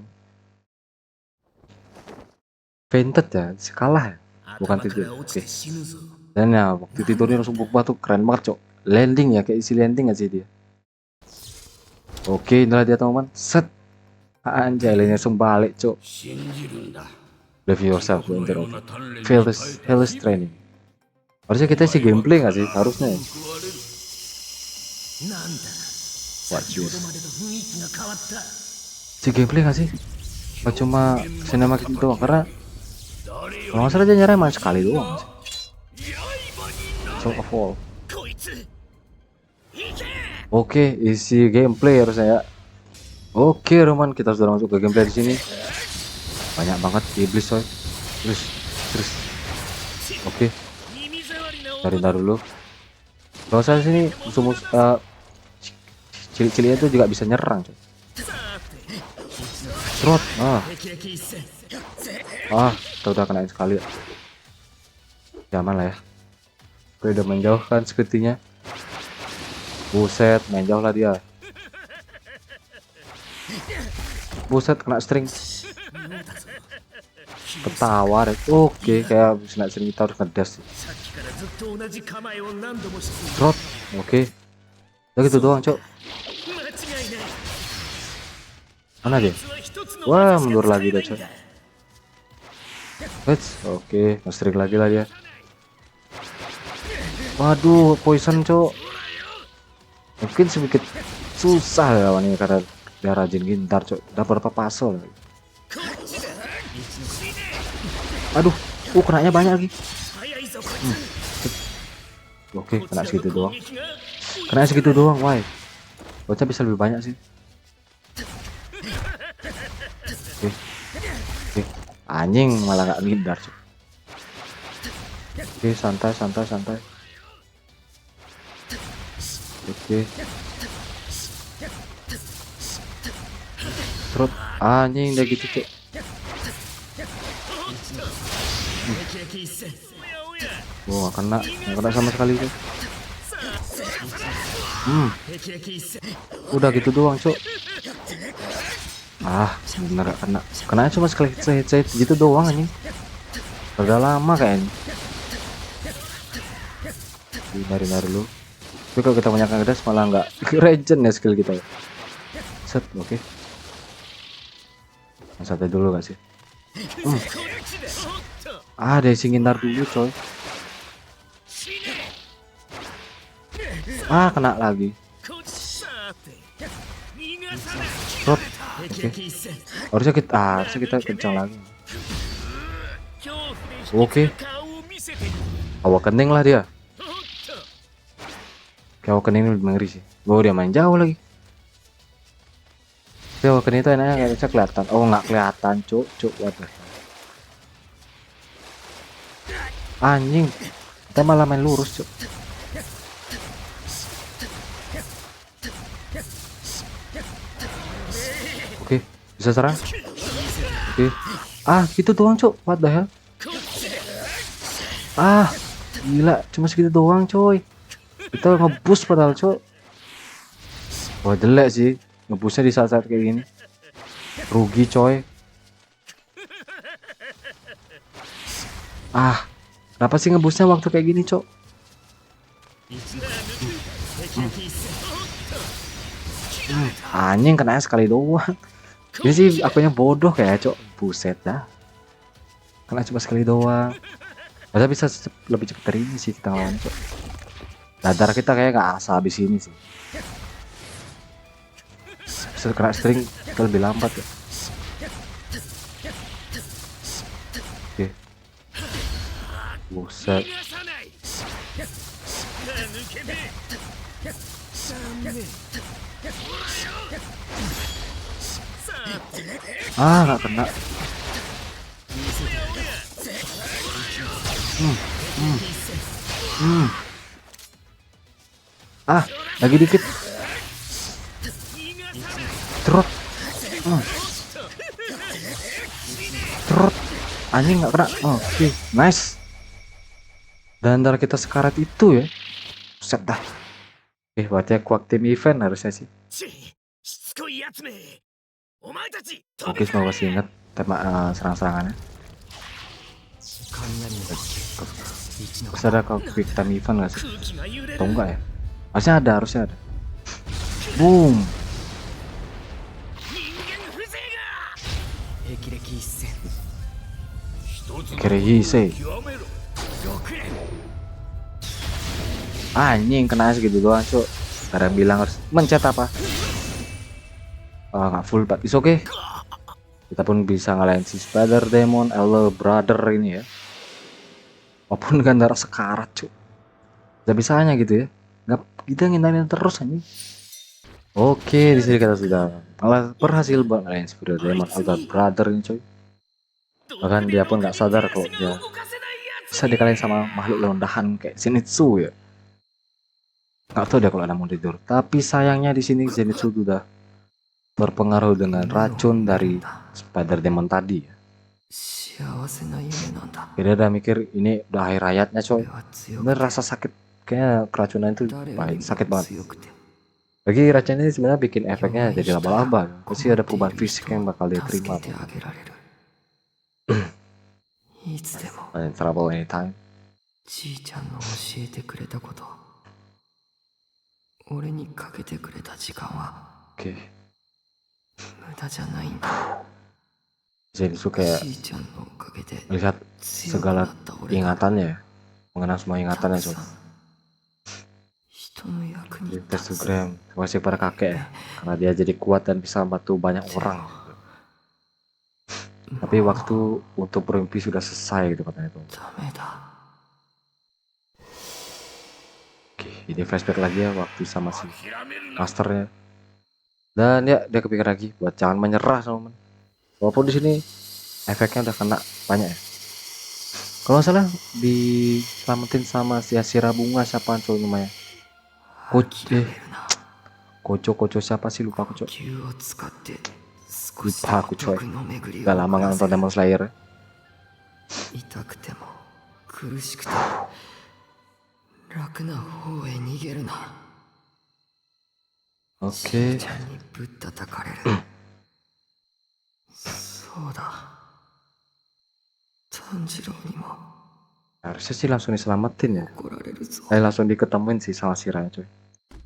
Fainted ya, kalah ya? Bukan 頭か tidur. ら落ち Oke. て死ぬぞ。 Dan ya, waktu tidurnya langsung berubah tuh keren banget, Cok. Landing ya, kayak isi landing gak sih dia? Oke, inilah dia teman-teman. Set. Anjay, langsung balik, Cok. 信じるんだ。 Believe yourself, この enter よう of な鍛錬に fearless training. Harusnya kita sih gameplay gak sih? Harusnya ya. なんだ。 What 先ほ is? どまでと雰囲気が変わった。 Si gameplay gak sih? Apa cuma cinematic doang? Karena kalau nggak salah dia nyerah main sekali doang sih. Song of All. こいつ。行け。 Oke, isi gameplay harusnya ya. Oke, Roman, kita sudah masuk ke gameplay di sini. Banyak banget iblis, coy. Terus. Oke, 耳障りな cari ntar dulu. Kalau saya sini cilik-ciliknya itu juga bisa nyerang, coy. さて。 Trot, 霹靂一戦。 kita udah kenain sekali ya. Aman lah ya. Oke, udah menjauhkan sepertinya. Buset, main jauh lah dia. Buset, kena string. Ketawa deh. Oke, kayak kena string kita harus ngedas. さっきからずっと同じ構えを何度もしている。 Trot, oke. Udah gitu doang, cok. 間違いない。 Mana dia? 実は一つの Wah, 技しか mundur 使 lagi えな dah, いん cok. だ。 Let's, oke, nge-string lagi lah dia. Waduh, poison, cok. Mungkin sedikit susah ya lawannya karena dia rajin gintar, cok. Udah berapa pasol lagi. Aduh, kenanya banyak lagi. 早いぞこいつ。 Oke, こち kena らの segitu 攻 doang. 撃が Kena segitu doang, why? Bocah bisa lebih banyak sih. Oke. Anjing malah gak ngindar, cok. Oke, santai. Oke. Terus anjing udah gitu, cok. 霹靂一戦。おやおや。 Wah, nggak kena sama sekali, cok. 霹靂一戦。 Udah gitu doang, cok. Bener gak kena. Kenanya cuma sekali hit gitu doang anjing. Udah lama kayaknya. Hindari dulu. Tapi kalau kita banyak ngedas malah nggak regen ya skill kita ya. Set, oke. Santai dulu gak sih? Ada isi ngindar dulu, coy. Kena lagi. さて。逃がさない。 Trot. 霹靂一戦。 Harusnya kita kencang lagi. 恐怖で Oke. 引きつる顔を見せてみる。 Awakening lah dia. おっと。 Kayak Awakening ini lebih ngeri sih. Dia main jauh lagi. Tapi Awakening itu enaknya kayaknya kelihatan. Oh, nggak kelihatan, cuk. Waduh. Anjing. Kita malah main lurus, cuk. Oke, bisa serang. Oke. Gitu doang, cuk. What the hell? Gila, cuma segitu doang, coy. Kita ngebus padahal, cuk. Wah, jelek sih ngebusnya di saat-saat kayak gini. Rugi, coy. Kenapa sih ngebusnya waktu kayak gini, cok? 霹靂一戦。 Anjing kenanya sekali doang. Ini sih akunya bodoh kayak, cok. Buset dah. Kena cuma sekali doang. Masa bisa lebih cepet dari ini sih kita lawan, cok. Dadar kita kayak gak asal habis ini sih. Bisa kena string kita lebih lambat ya. Oke. Buset. 逃がさない。抜け目。残念。 Nggak kena. Lagi dikit. Trot. Trot. Anjing nggak kena. Oke, nice. Dan darah kita sekarat itu ya. Set dah. Berarti aku aktif event harusnya sih. しつこいやつめお前たち飛 Oke, び semoga masih ingat tema serang-serangannya. 雷の一の Terus ada kalau quick time event nggak sih? 空気が揺れ Atau る enggak ya? Harusnya ada. Boom. 人間風情霹靂一閃 Kirihise. が極めろ6連 Anjing kena segitu doang, cuk. Kadang bilang harus mencet apa? Nggak full, but it's okay. Kita pun bisa ngalahin si Spider Demon Elder Brother ini ya. Walaupun kan darah sekarat, cuk. Gak bisanya gitu ya. Nggak, kita ngindarin terus anjing. Oke, di sini kita sudah berhasil buat ngalahin Spider Demon Elder Brother ini, coy. Bahkan dia pun nggak sadar kalau dia bisa dikalahin sama makhluk leondahan kayak Zenitsu ya. Nggak tahu dia kalau ada mau tidur. Tapi sayangnya di sini Zenitsu sudah berpengaruh dengan racun dari Spider Demon tadi ya. 幸せな夢なんだ Dia udah mikir ini udah akhir hayatnya, coy. 俺は強 Bener く rasa sakit, kayaknya keracunan itu 誰より paling も sakit banget. 強くて Bagi racun ini sebenarnya bikin efeknya jadi laba-laba. Pasti ada perubahan fisik yang bakal dia 助 terima. けてあげられるいつでも And trouble anytime. じいちゃんの教えてくれたこと俺にかけてくれた時間は Oke, 無駄じゃないんだ Zenitsu kayak じいちゃんのおかげで melihat 強くな segala った俺が ingatannya ya. Mengenang semua た ingatannya, くさ coy. ん人の役に Di 立つ Instagram, terima kasih pada kakek ya. Karena dia jadi kuat dan bisa membantu banyak orang. Tapi waktu untuk bermimpi sudah selesai gitu katanya tuh. ダメだ Oke, ini flashback lagi ya waktu sama si 諦めるな masternya. Dan ya dia kepikir lagi buat jangan menyerah teman. Walaupun di sini efeknya udah kena banyak ya. Kalau nggak salah diselamatin sama si Asira Bunga siapa coy namanya? 諦めるな Koco siapa sih lupa aku coy. 呼吸を使って少し Lupa aku coy. 毒の巡り Udah を lama 終 nggak わらせ nonton る Demon Slayer. 痛くても苦しくても楽な方へ逃げるな Oke. ちゃんにぶったたかれるそうだ炭治郎にも Harusnya sih langsung diselamatin ya. 怒られるぞ Langsung diketemuin sih sama Siranya coy.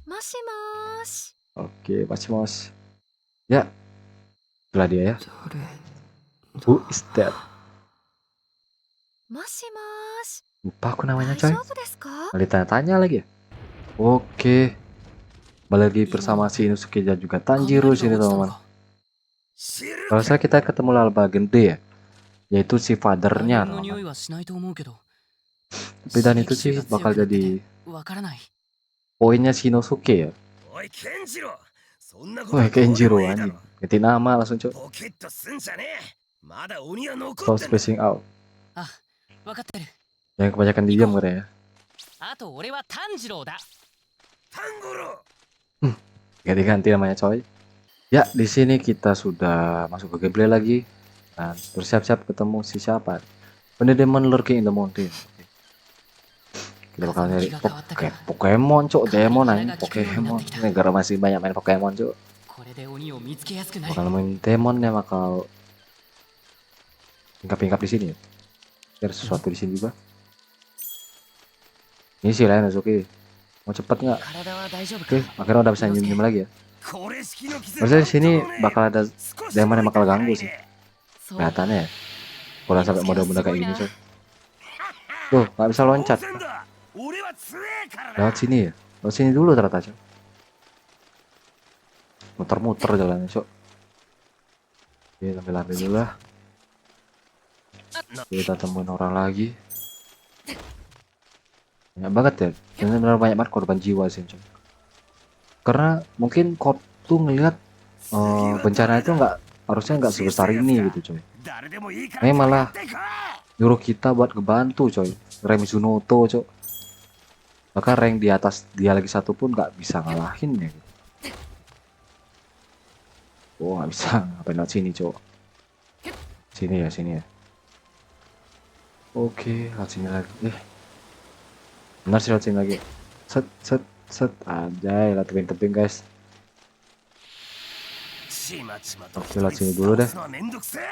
もしもーし Oke, Mos. Ya, itulah dia ya. 誰 Who is that? もしもーし Lupa aku namanya 大 coy. 丈夫ですか Malah ditanya-tanya lagi ya. Oke. Balik lagi bersama si Inosuke dan juga Tanjiro sini teman-teman. 知る Kalau saya kita ketemu laba gede ya. Yaitu si fathernya の teman-teman. 匂いはしないと思うけど Tapi dan itu sih bakal jadi わからない poinnya si Inosuke ya. おいケンジロウそんなこと Wah, どうでも Kenjiro いいだろ anjing. Ganti nama langsung coy. ボケっとすんじゃねえまだ鬼は残 Stop ってんだ spacing out. あ分かってる Yang kebanyakan diam katanya. あと俺は炭治郎だタンゴロウ Ganti-ganti namanya coy. Ya, di sini kita sudah masuk ke gameplay lagi. Dan bersiap-siap ketemu si siapa? Demon lurking in the mountain. Oke. Kita bakal nyari Pokemon cok, Demon aja Pokemon. Negara masih banyak main Pokemon cok. これで鬼を見つけやすくなる Bakal main Demon ya bakal pingkap-pingkap di sini. Ya. Ada sesuatu di sini juga. Ini sih lain Azuki. Mau cepet nggak? 体は大丈夫か Oke, akhirnya udah bisa nyium lagi ya. これ式の傷 Maksudnya di sini bakal ada 少し Demon yang bakal ganggu sih. そう Kelihatannya ya. Kalau sampai mode-mode kayak gini coy. Tuh, nggak bisa loncat. 当然だ俺は強えからな Lewat sini ya. Lewat sini dulu ternyata coy. Muter-muter jalannya coy. Oke, ambil dulu lah. Kita temuin orang lagi. Banyak banget ya. Benar-benar banyak banget korban jiwa sih coy. Karena mungkin Kop tuh ngelihat bencana itu harusnya nggak sebesar ini gitu coy. 誰でもいいか Ini ら malah 使ってこい nyuruh kita buat ngebantu coy. Rem Mizunoto coy. Bahkan rank di atas dia lagi satu pun nggak bisa ngalahin ya gitu. Oh nggak bisa. Ngapain lewat sini coy. Sini ya. Oke, lewat sini lagi. Benar sih lewat sini lagi. Set set set. Anjay, lah tebing-tebing guys. ちまちまと Oke, lewat sini dulu deh. 倒すのはめんどくせえ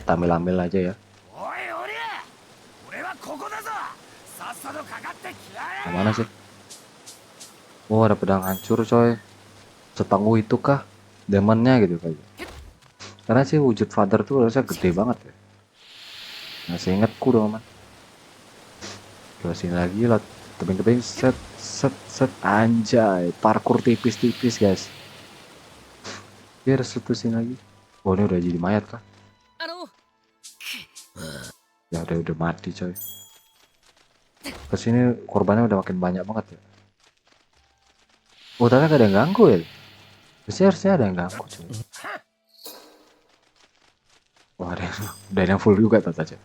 Kita ambil aja ya. おいおりゃ俺はここだぞさっさとかかってきやがれ Nah, mana sih? Oh, ada pedang hancur coy. Setangguh itu kah demonnya gitu kayaknya. Karena sih wujud father tuh harusnya gede banget ya. Masih ingetku dong man. Ke sini lagi lah, tebing-tebing set set set. Anjay, parkour tipis-tipis guys. Biar situ sini lagi. Oh, ini udah jadi mayat kah? あの Ya udah mati coy. Kesini korbannya udah makin banyak banget ya. Oh, ternyata gak ada yang ganggu ya. Biasanya harusnya ada yang ganggu coy. Wah, ada yang full juga tuh aja.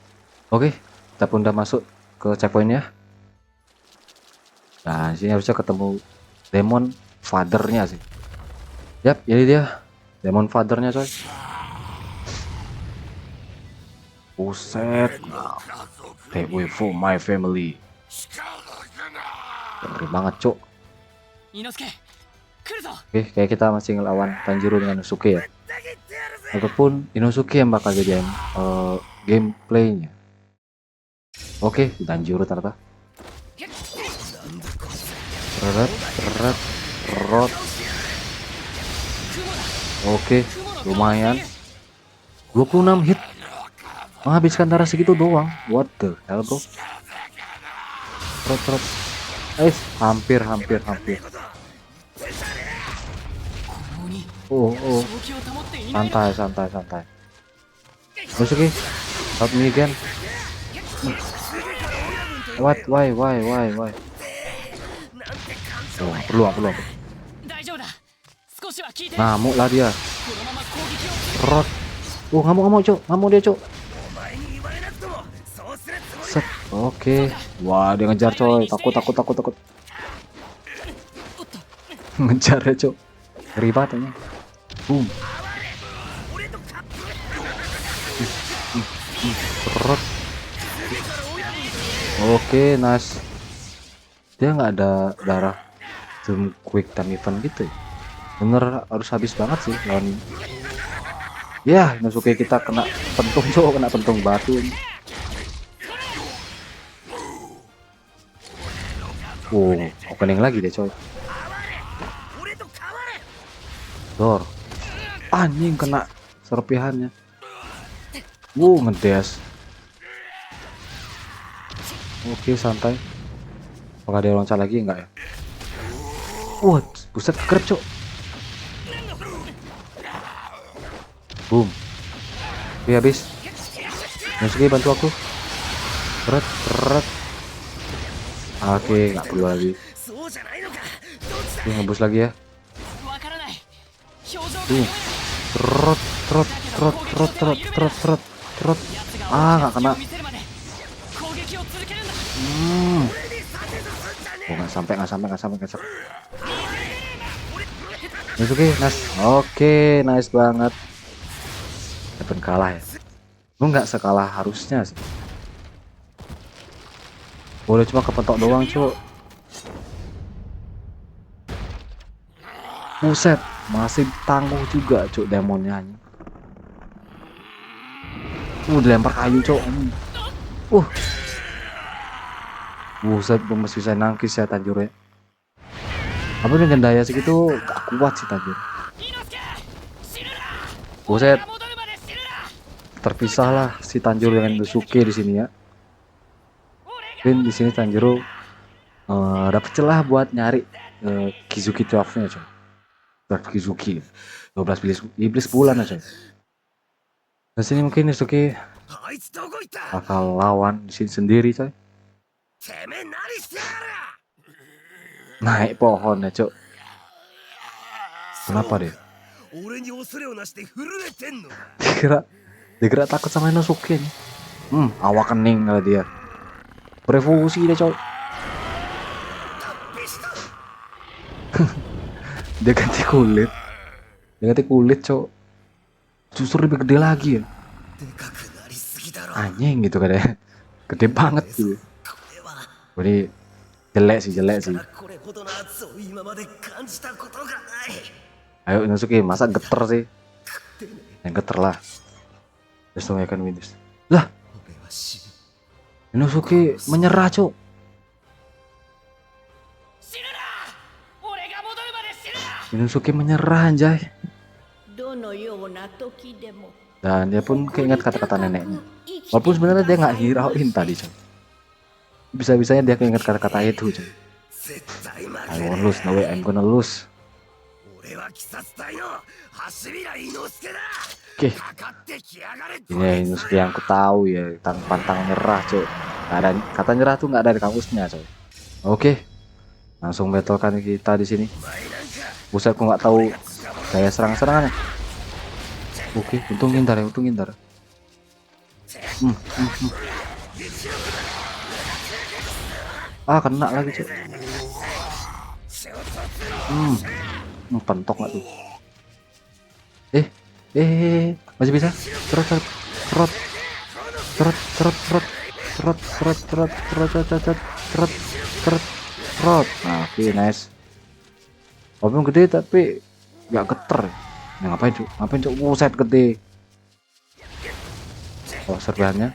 Oke, kita pun udah masuk ke checkpointnya. Nah, sini harusnya ketemu demon fathernya sih. Yap, ini dia demon fathernya coy. Buset. Take away for my family. Ngeri banget cok. 伊之助来るぞ Oke, kayak kita masih ngelawan Tanjiro dengan Inosuke ya. Ataupun Inosuke yang bakal jadi gameplaynya. Oke, Tanjiro ternyata. Ret. Oke, lumayan. 26 hit. Menghabiskan darah segitu doang. What the hell bro? Ret. Hampir. この鬼 Oh. 正気を保っていないのか Santai. Inosuke, help me again. What? Why? Oh, perlu. 大丈夫だ少しは聞いて Ngamuk lah dia. このまま攻撃を Rot. Oh, ngamuk cok. Ngamuk dia cok. お前に言われなくともそうするつもり Set. Oke. Wah, dia ngejar coy. Takut. Ngejar ya cok. Ngeri banget ini. Boom. Rot. Oke, nice. Dia nggak ada darah Zoom quick time event gitu ya. Bener harus habis banget sih lawan. Ya, Inosuke kita kena pentung cok, kena pentung batu. Oh, opening lagi deh coy. 俺と変われ Dor. Anjing kena serpihannya. Ngedes. Oke, santai. Apakah dia loncat lagi enggak ya? Wah, buset kegrep cok. Boom. Oke, habis. Inosuke bantu aku. Ret. Oke, nggak perlu lagi. そうじゃないのかどっちだ Oke, ngebus lagi ya. わからない表情が Boom. 読めない Trot. Nggak kena. 見せるまで攻撃を続けるんだ Oh, nggak sampai. Inosuke, nice. Oke, nice banget. Dapat kalah ya. Lu nggak sekalah harusnya sih. Boleh cuma kepentok doang, cuk. Buset, masih tangguh juga, cuk, demonnya. Dilempar kayu, cuk. Buset, masih bisa nangkis ya Tanjiro ya. Apa dengan daya segitu gak kuat sih Tanjiro. 伊之助死ぬな Buset, 戻るまで死ぬな terpisahlah si Tanjiro dengan Inosuke di sini ya. Dan di sini Tanjiro dapat celah buat nyari Kizuki 12-nya coy. Dark Kizuki 12 iblis bulan aja. Di sini mungkin Inosuke あいつどこ行った bakal lawan di sini sendiri coy. てめえ何してやがる Naik pohon ya cok. Kenapa deh? 俺に恐れをなして震えてんの Dikira takut sama Inosuke nih. Awak kening kali dia. Revolusi deh cok. Dia ganti kulit cok. Justru lebih gede lagi ya. でかくなりすぎだろ Anjing gitu kan ya. Gede banget gitu. これは Jadi Jelek sih, jelek sih. これほどの圧を今まで感じたことがない。 Ayo Inosuke, masa geter sih? Yang geter lah. Terus tuh kan Windows. Lah, 俺は死ぬ。 Inosuke menyerah, Cuk. 死ぬな俺が戻るまで死ぬな Inosuke menyerah anjay. どのような時でも Dan dia pun keinget kata-kata neneknya. Walaupun sebenarnya dia nggak hirauin tadi, Cuk. Bisa-bisanya dia keinget kata-kata itu, Cuk. 絶対負 I け won't る。 lose, no way, I'm gonna lose. 俺は鬼殺隊の橋平伊之助だ。 Oke, かかってきやがれ。 ini ya Inosuke yang aku tahu ya, pantang nyerah, Cuk. Nggak ada kata nyerah tuh nggak ada di kamusnya, Cuk. Oke, langsung battlekan kita di sini. Buset, aku nggak tahu gaya serang-serangannya. Oke, untung ngindar ya, untung ngindar. Ah, kena lagi, Cuk. Pentok nggak tuh? Masih bisa? Cerot, cerot, cerot, cerot, cerot, cerot, cerot, cerot, cerot, cerot, cerot, cerot, cerot, cerot, cerot. Nah, oke, nice. Walaupun gede tapi nggak geter. Nah, ngapain, Cuk? Ngapain, Cuk? Buset, gede. Oh, serpihannya.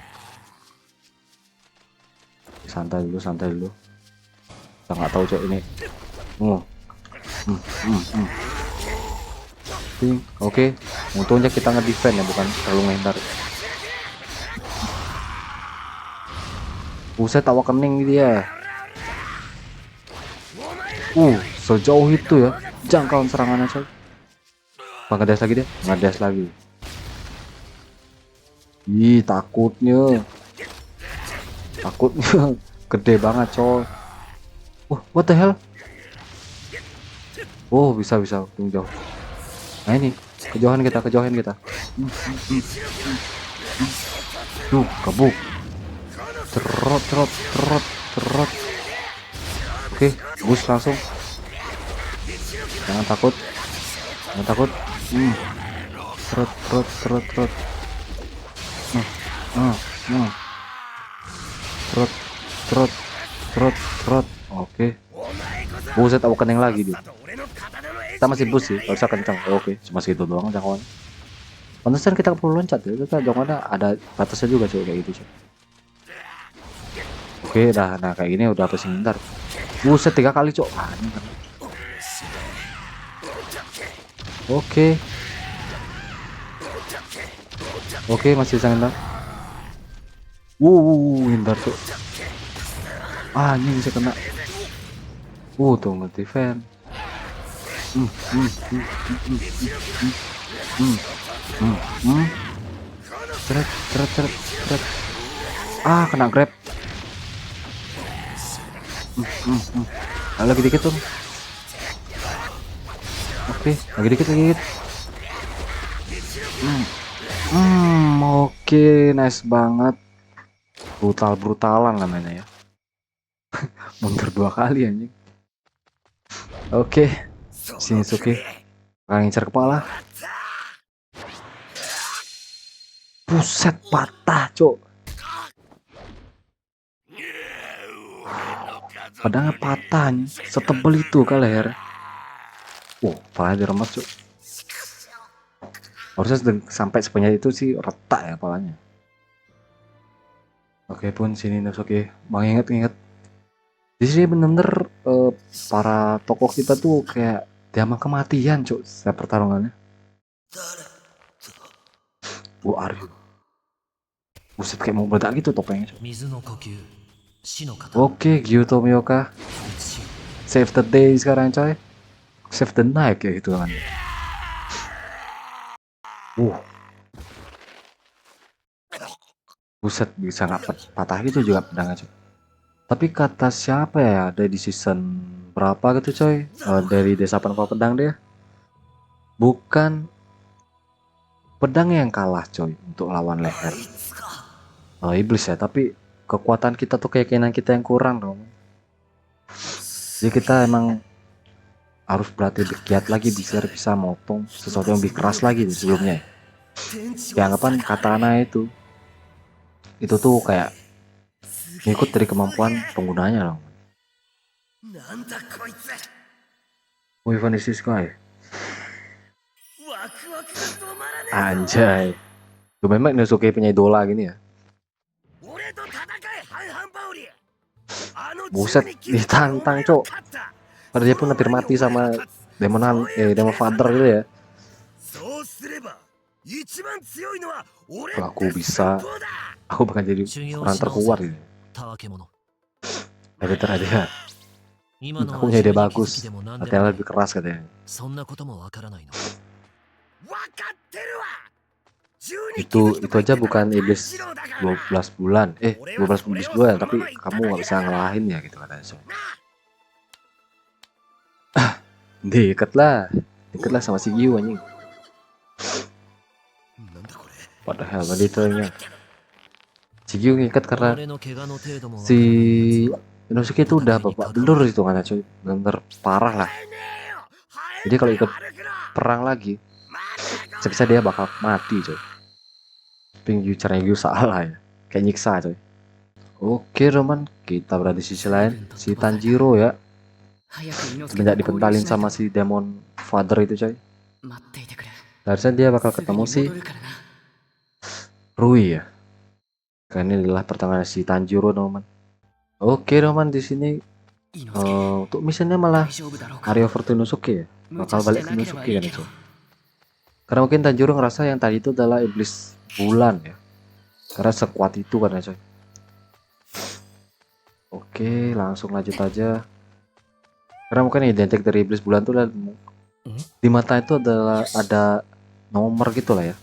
Santai dulu, santai dulu. Kita nggak tahu, Cuk, ini. Oke, untungnya kita nge-defend ya, bukan terlalu ngehindar. Buset, tawa kening dia. Sejauh itu ya jangkauan serangannya, coy. Ngedes lagi deh, ngedes lagi. Ih, takutnya gede banget, coy. What the hell? Oh, bisa untung jauh. Nah ini, kejauhan kita. Duh, kabuk. Cerot. Oke, bus langsung. Jangan takut. Cerot. Cerot. Oke. Buset, aku kening lagi dia. Kita masih boost sih, harusnya kencang. Oke, cuma segitu doang jangkauan. Pantesan kita perlu loncat ya, kita jangkauannya ada batasnya juga, coy, kayak gitu, coy. Oke, nah kayak gini udah pasti ngindar. Buset, 3 kali, cok. Ini kan. Oke, masih bisa ngindar. Ngindar, cok. Ini bisa kena. Tuh nge-defend. Ceret. Kena grab. Lagi dikit tuh. Oke, lagi dikit. Oke, nice banget. Brutalan namanya ya. Mundur 2 kali anjing. Oke, Shinsuke ngincar kepala. Buset, patah, cok. Padahal patah, setebel itu ke leher. Palanya diremas, cok. Harusnya sampai sebanyak itu sih retak ya palanya. Oke pun sini Inosuke, inget. Di sini bener-bener para tokoh kita tuh kayak diamang kematian, cok, setiap pertarungannya. Aryu. Buset, kayak mau meledak gitu topengnya, cok. Oke, Gyuto Miyoka. Save the day sekarang, coy. Save the night ya gitu kan. Buset, bisa nggak patah gitu juga pedangnya, coy. Tapi kata siapa ya, ada di season berapa gitu, coy, dari desa penopang pedang dia, bukan pedang yang kalah, coy, untuk lawan leher iblis ya, tapi kekuatan kita tuh keyakinan kita yang kurang dong. Jadi kita emang harus berlatih lebih giat lagi biar bisa motong sesuatu yang lebih keras lagi dari sebelumnya. Ya, anggapan katana itu tuh kayak ngikut dari kemampuan penggunanya loh. なんだこいつ。 Wih, Vanessa Sky. ワクワクが止まらねえぞ。 Anjay. Tuh memang Inosuke punya idola gini ya. 俺と戦え半々パオリ。あの Buset, ditantang, Cok. Padahal dia pun hampir mati sama Demon Father gitu ya. そうすれば一番強いのは俺 Kalau aku bisa, aku bakal jadi orang terkuat gitu. たわけ者 Editor aja. 今の Aku は punya ide 自分に気づ bagus. きでも何でも Latihan ない lebih keras katanya. そんなこともわからないの 分かってるわ。Itu aja bukan iblis 12 bulan. 12 iblis bulan, tapi kamu nggak bisa ngalahin ya gitu katanya. So. Deket lah sama si Gyu anjing. What the hell, detailnya. Si Gyu ngikat karena 俺の怪我の程度もわからない si Inosuke itu udah babak belur itu kan cuy, bener parah lah. Jadi kalau ikut perang lagi, bisa dia bakal mati coy. Tapi caranya Gyu salah ya, kayak nyiksa coy. Oke Roman, kita berada di sisi lain, si Tanjiro ya. 早く猪之助 Semenjak と合流 dipentalin しない sama と si Demon Father itu coy. 待っていてくれ Harusnya dia bakal すぐ ketemu に si 戻るからな Rui ya. Karena ini adalah pertengahan si Tanjiro Roman. Oke Roman, di sini 猪之助 untuk misinya malah 大丈夫だろうか Mario Forte Inosuke ya. 無 Bakal 茶して balik ke なければ Inosuke いい kan け itu. ど Karena mungkin Tanjiro ngerasa yang tadi itu adalah iblis bulan ya. Karena sekuat itu kan ya coy. Oke, langsung lanjut aja. Karena mungkin identik dari iblis bulan tuh di mata itu adalah ada nomor gitu lah ya.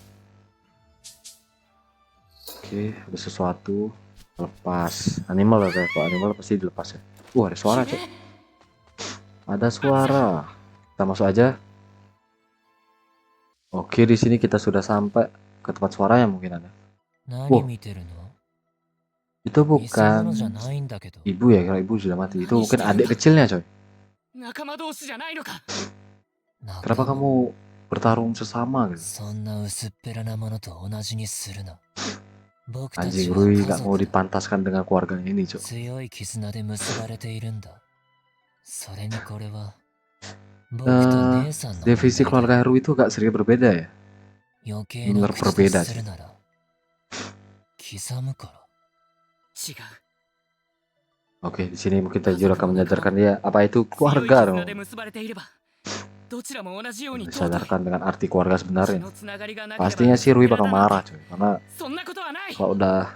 Oke, ada sesuatu lepas. Animal ada, kalau animal pasti dilepas ya. Ada suara coy. Ada suara. Kita masuk aja. Oke, di sini kita sudah sampai ke tempat suaranya mungkin ada. 何見てるの Itu 偽物 bukan じゃないんだけど ibu ya, kalau ibu sudah mati. Itu mungkin adik kecilnya coy. 仲間同士じゃないのか。 Kenapa kamu bertarung sesama gitu? そんな薄っぺらなものと同じにするな僕た Anjing ちは Rui 家 gak mau 族だ dipantaskan dengan keluarganya ini coy. 強い絆で結ばれているんだそれにこれは僕 Eh, と姉さんの問 Divisi 題だ keluarga Rui itu agak sedikit berbeda ya. 余計な bener 口 berbeda 出するなら刻むから違う。 Oke, di sini mungkin Tanjiro akan menyadarkan dia apa itu 強い keluarga 絆 dong. で結ばれていれば、どちらも同じように尊い。 Disadarkan dengan arti keluarga 血 sebenarnya. のつながりがなければ Pastinya si Rui bakal marah coy, karena そんなことはない。 kalau udah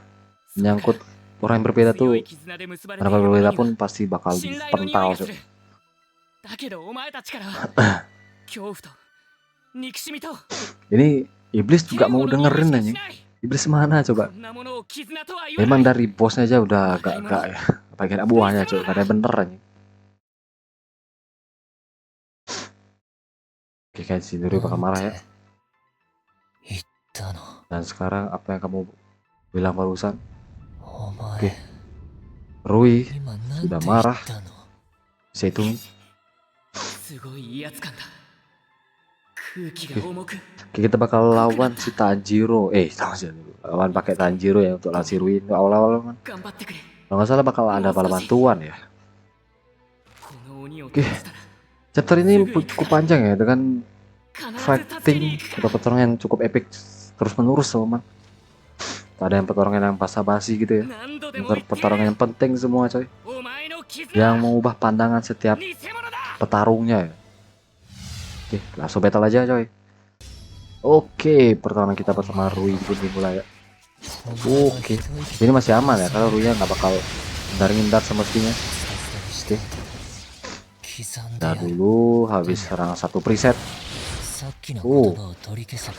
menyangkut orang yang berbeda 強 tuh, い絆で結ばれてい orang る berbeda 者に pun は pasti bakal 信頼の匂い dipental がす coy. る。だけどお前たちからは恐怖と憎しみと Ini iblis juga 嫌悪 mau の匂い dengerin しか anjing. しない。 Iblis mana こ coba? んなものを絆とは言わ Emang ない。 dari bosnya aja udah gak ya. Bagian buahnya coy, gak ada yang bener anjing. Oke kan si Rui bakal marah ya. 言ったの Dan sekarang apa yang kamu bilang barusan? お前 Oke. Rui 今なんて sudah 言 marah. ったの Seitung すごい威圧感だ。空気が重く。 Oke, kita bakal lawan si Tanjiro. Lawan pakai Tanjiro ya untuk lawan si Rui. Awal-awal kan. 頑張ってくれ。 Kalau nggak salah bakal ada bala bantuan ya. この鬼を Oke. 倒したら Chapter ini cukup panjang ya dengan 必ず助けに fighting 行くから。 atau pertarungan yang cukup epic terus menerus teman. Ada yang pertarungan yang basa-basi gitu ya. 何度でも Bentar 言って pertarungan やる。 yang penting semua coy. お前の絆 Yang mengubah pandangan setiap 偽物だ。 petarungnya ya. Oke, langsung battle aja coy. Oke, pertarungan kita bersama Rui pun dimulai ya. お前は Oke, 一息 ini masih aman ya karena Rui nggak bakal ngindar semestinya. スタスタにして刻んで Nah やる dulu habis serang satu preset, さっきの言葉を取り消せば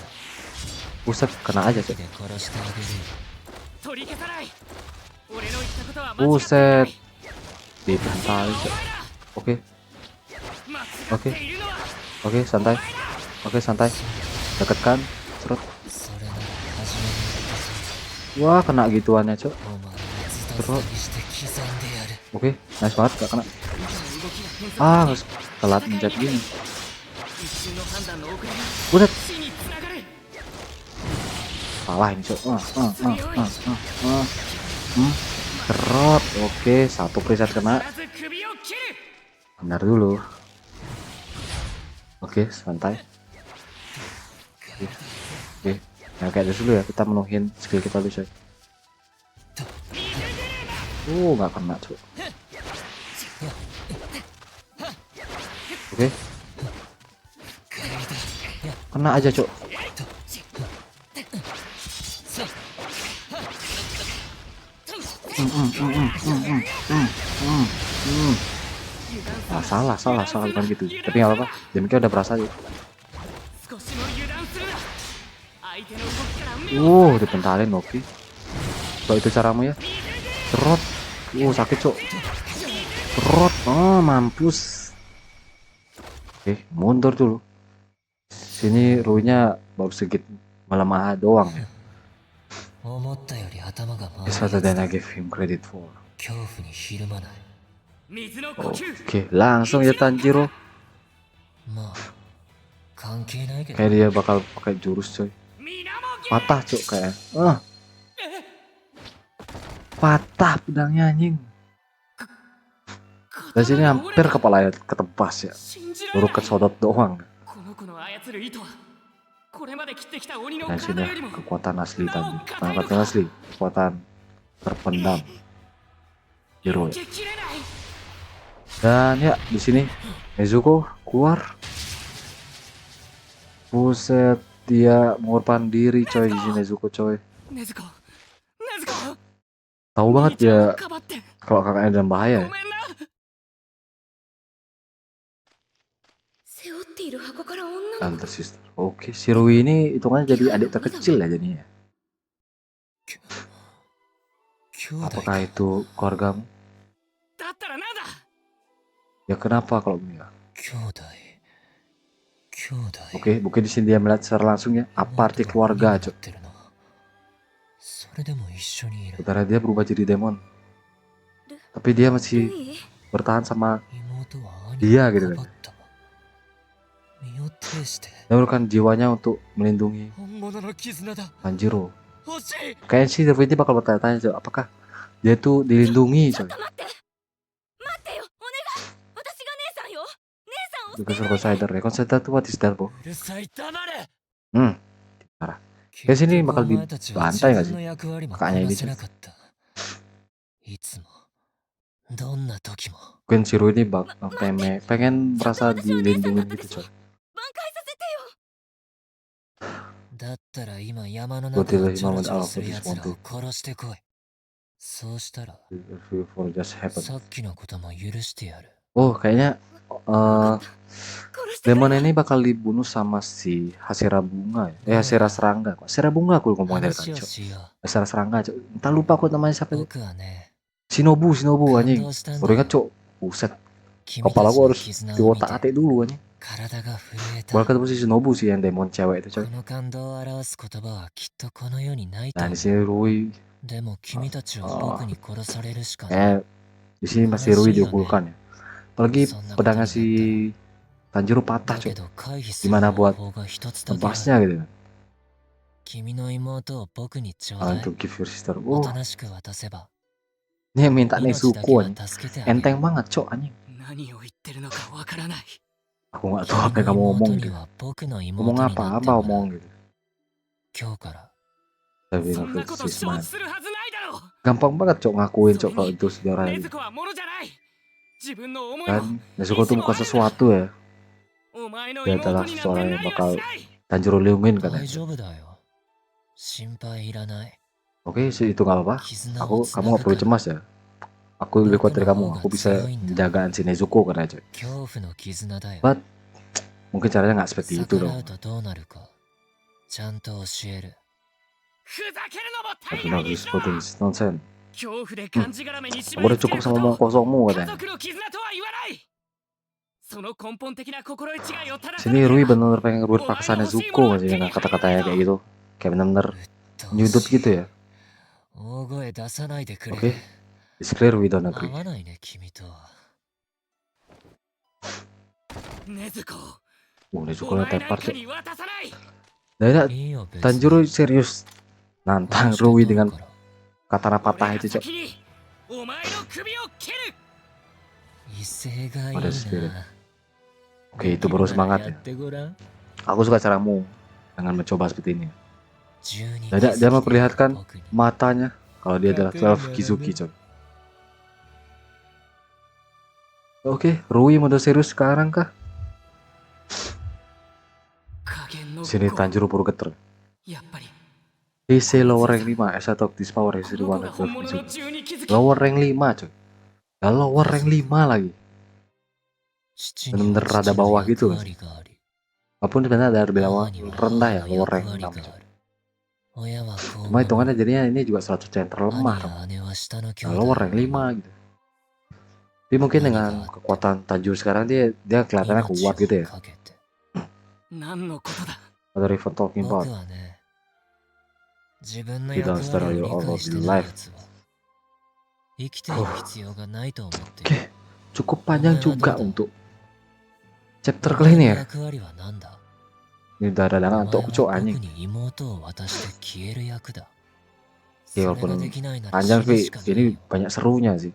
buset kena aja coy. で殺してあげるよ取り消さない。俺の言ったことは間違っていない。 Buset, dipentalin coy. Oke, 間違っているのは oke santai, oke santai, deketkan, serut. それなら初めに言ったぞ Wah kena gituannya coy. お前をズタズタにして刻んでやる Oke, nice banget gak kena. 動きが変 Ah, 則 telat mencet gini. 一瞬の判断の遅れが Buset, 死につながる。 salah ini coy. Serot. Oke, satu preset kena. 必ず首を切る。Benar dulu. Oke, santai. Oke, nah kayak dulu ya, kita menuhin skill kita dulu coy. Nggak kena cuy. Oke, kena aja cuy. Ah, salah bukan gitu. Tapi nggak apa-apa, damage-nya udah berasa ya. 少しも油断するな。相手の動きから目を Dipentalin, oke. Kalau itu caramu ya. Cerot. Sakit cok. Cerot. Mampus. Oke, mundur dulu. Sini Rui-nya baru sedikit melemah doang ya. 思ったより頭が回 It's る better やつ than I だ。 gave him credit for. 恐怖にひるまない。水の呼吸。 Oke, langsung ya Tanjiro. まあ関係ないけど Kayak dia bakal pakai jurus coy. 水面 Patah cok kayak. Patah pedangnya anjing. Dari sini hampir kepalanya ketebas ya. 信じられ Baru ない。 kesodot doang. この子の操る糸はこれまで切ってきた鬼の Nah sini 体よりも kekuatan asli tadi. Kekuatan asli, kekuatan terpendam. Hero 避 ya. けきれない。 Dan ya di sini Nezuko keluar. Buset, dia mengorbankan diri coy di sini Nezuko coy. 禰豆子禰豆子 Tahu banget 兄ちゃん ya をかばって kalau kakaknya dalam bahaya ご ya. めんな。背負っている箱から女の子 Elder sister. Oke, si Rui ini hitungannya jadi adik terkecil ya jadinya. 兄弟 Apakah itu keluargamu? だったらなんだ。 Ya kenapa kalau begini ya? 兄弟兄弟 Oke, mungkin di sini dia melihat secara langsung ya apa arti keluarga, cok. ってるな。それでも一緒にいる。 Sementara dia berubah jadi demon, tapi dia ル masih イ bertahan sama 妹は dia 兄 gitu を kan. かばった。身を挺して Dia merupakan jiwanya untuk melindungi 本物の絆だ。 Tanjiro. 欲しい。 Kayaknya sih Rui ini bakal bertanya-tanya, cok, apakah dia tuh dilindungi, ちょっ coy. と待って待ってよお願い私が姉さんよ姉さんを Juga Consider ya. Consider tuh what is that, bro? うるさい黙れ。 Kayak sini 結局 bakal お前たちは dibantai 自 nggak 分 sih? の役割も Kakaknya こ ini なせ coy. なかった。いつもどんな時も Mungkin si Rui ini pengen merasa dilindungi gitu, coy. 挽回させてよだったら今山の Gua 中を tidak ちょろ mau ちょろする Alpha 奴ら Dismontu. を殺してこい。そうしたら For just happen. さっきのことも許してやる。 Oh, kayaknya 殺してくれ Demon ini bakal dibunuh sama si Hashira Bunga ya. Hashira Serangga kok. Hashira Bunga aku ngomongin dari 話 tadi, を Cok. しよう。 Hashira Serangga, Cok. Entah lupa aku namanya siapa itu. 僕はね、 Shinobu 感 anjing. 動したん Baru だ。 ingat, Cok. Buset. 君たち Kepala gua の harus 絆を見 diotak-atik て dulu anjing. 体が震えた。 Baru ketemu si Shinobu sih yang demon cewek itu, こ Cok. の感動を表す言葉はきっとこの世にないと Nah, 思 di う。 sini Rui でも君たちは僕に殺されるしかない。 di sini masih Rui diukulkan ya. Apalagi pedangnya si Tanjiro だ patah, け Cok. ど回避する Gimana 方 buat 法が一つだけある。 Tebasnya gitu kan. 君の妹を僕にちょう Ah, だい。 untuk give your sister. お Oh, となしく渡せば ini yang minta 命だけ Nezuko は anjing. 助けてあげる。 Enteng banget, Cok, anjing. 何を言ってるのかわからない。 Aku nggak tahu apa yang kamu 君の ngomong 妹に gitu. は僕の妹 Ngomong にな apa? って Apa もらう ngomong gitu. 今日から Tapi そんなこと si 承 Isman. 知するはずないだろう。 Gampang banget, Cok, ngakuin, Cok, kalau itu sejarah 禰 gitu. 豆子はものじゃない。自分の思いも Dan Nezuko tuh bukan sesuatu ya. お前の Dia 妹 adalah になんて seseorang な yang りは bakal しない。 Tanjiro liungin 大 katanya. 丈夫だよ。心配いらない。 Oke, sih itu nggak apa-apa. 絆 Kamu をつな nggak ぐ perlu から。 cemas ya. Aku lebih kuat dari kamu. Aku bisa menjagaan si Nezuko karena, Cok. 恐怖の絆だよ。 But mungkin caranya nggak seperti itu 逆ら dong. うとどうなるかちゃんと教える。ふざけるのも Tapi 大概 not に this しろ。 for this nonsense. 恐怖でがんじがらめに縛 Aku り udah 付け cukup るこ sama と omong kosongmu を家 katanya. 族の絆とは言わない。その根本的な心得違いを正さ Sini なけ Rui れば bener-bener pengen ngerebut paksa Nezuko aja dengan kata-katanya kayak gitu. Kayak bener-bener うっとう nyudut しい gitu ya. 大声出さないでくれ。 Oke, it's clear we don't 合 agree. わないね君とは。禰豆子 Nezuko お udah 前なん tepar, か Cok. に渡さない。 Dan いいよ別に。 Tanjiro serius nantang 殺して Rui 取る dengan から katana 俺 patah が itu, Cok. 先にお前の首を切る。い勢がいい Ada spirit. な。 Oke, itu baru や semangat っ ya. てごらん。 Aku suka caramu dengan mencoba seperti ini. 12 Dia memperlihatkan 僕に matanya kalau dia adalah 12 Kizuki, coy. Oke, Rui mode serius sekarang kah? 加減の Sini 5 Tanjiro Purgator. やっぱり DC lower rank 5, S1 Octis Power こ S の子 1 が本物の Kizuki. 12気づき Lower rank 5, coy. Ya lower rank 5 lagi. 父に Bener-bener は rada 父の bawah 役 gitu. 割があり Walaupun sebenarnya dari 母 bawah には rendah 母 ya の lower 役 rank 割が 6, あ coy. る。親は子を Cuma 守 hitungannya る。 jadinya ini juga salah satu yang 兄 terlemah dong. や姉は下の兄 Nah, 弟 lower を rank 守る。 5 gitu. Tapi mungkin dengan kekuatan Tanjiro sekarang dia kelihatannya 命 kuat gitu を ya. かけて。 何のことだ Ada Riven talking 僕 about. はね、自分の You 役 don't 割 start を your 理 own 解して of ない life. やつは生きている必要がないと思ってい Oke, る。 cukup panjang juga Udah. untuk chapter お kali 前 ini の ya. 役割は何だ？ Ini udah ada お dengan 前 untuk は cok 僕 anjing. に妹を渡して消える役だ。 Oke, それが walaupun できないなら panjang 死ぬ tapi しかない ini よ。 banyak serunya sih.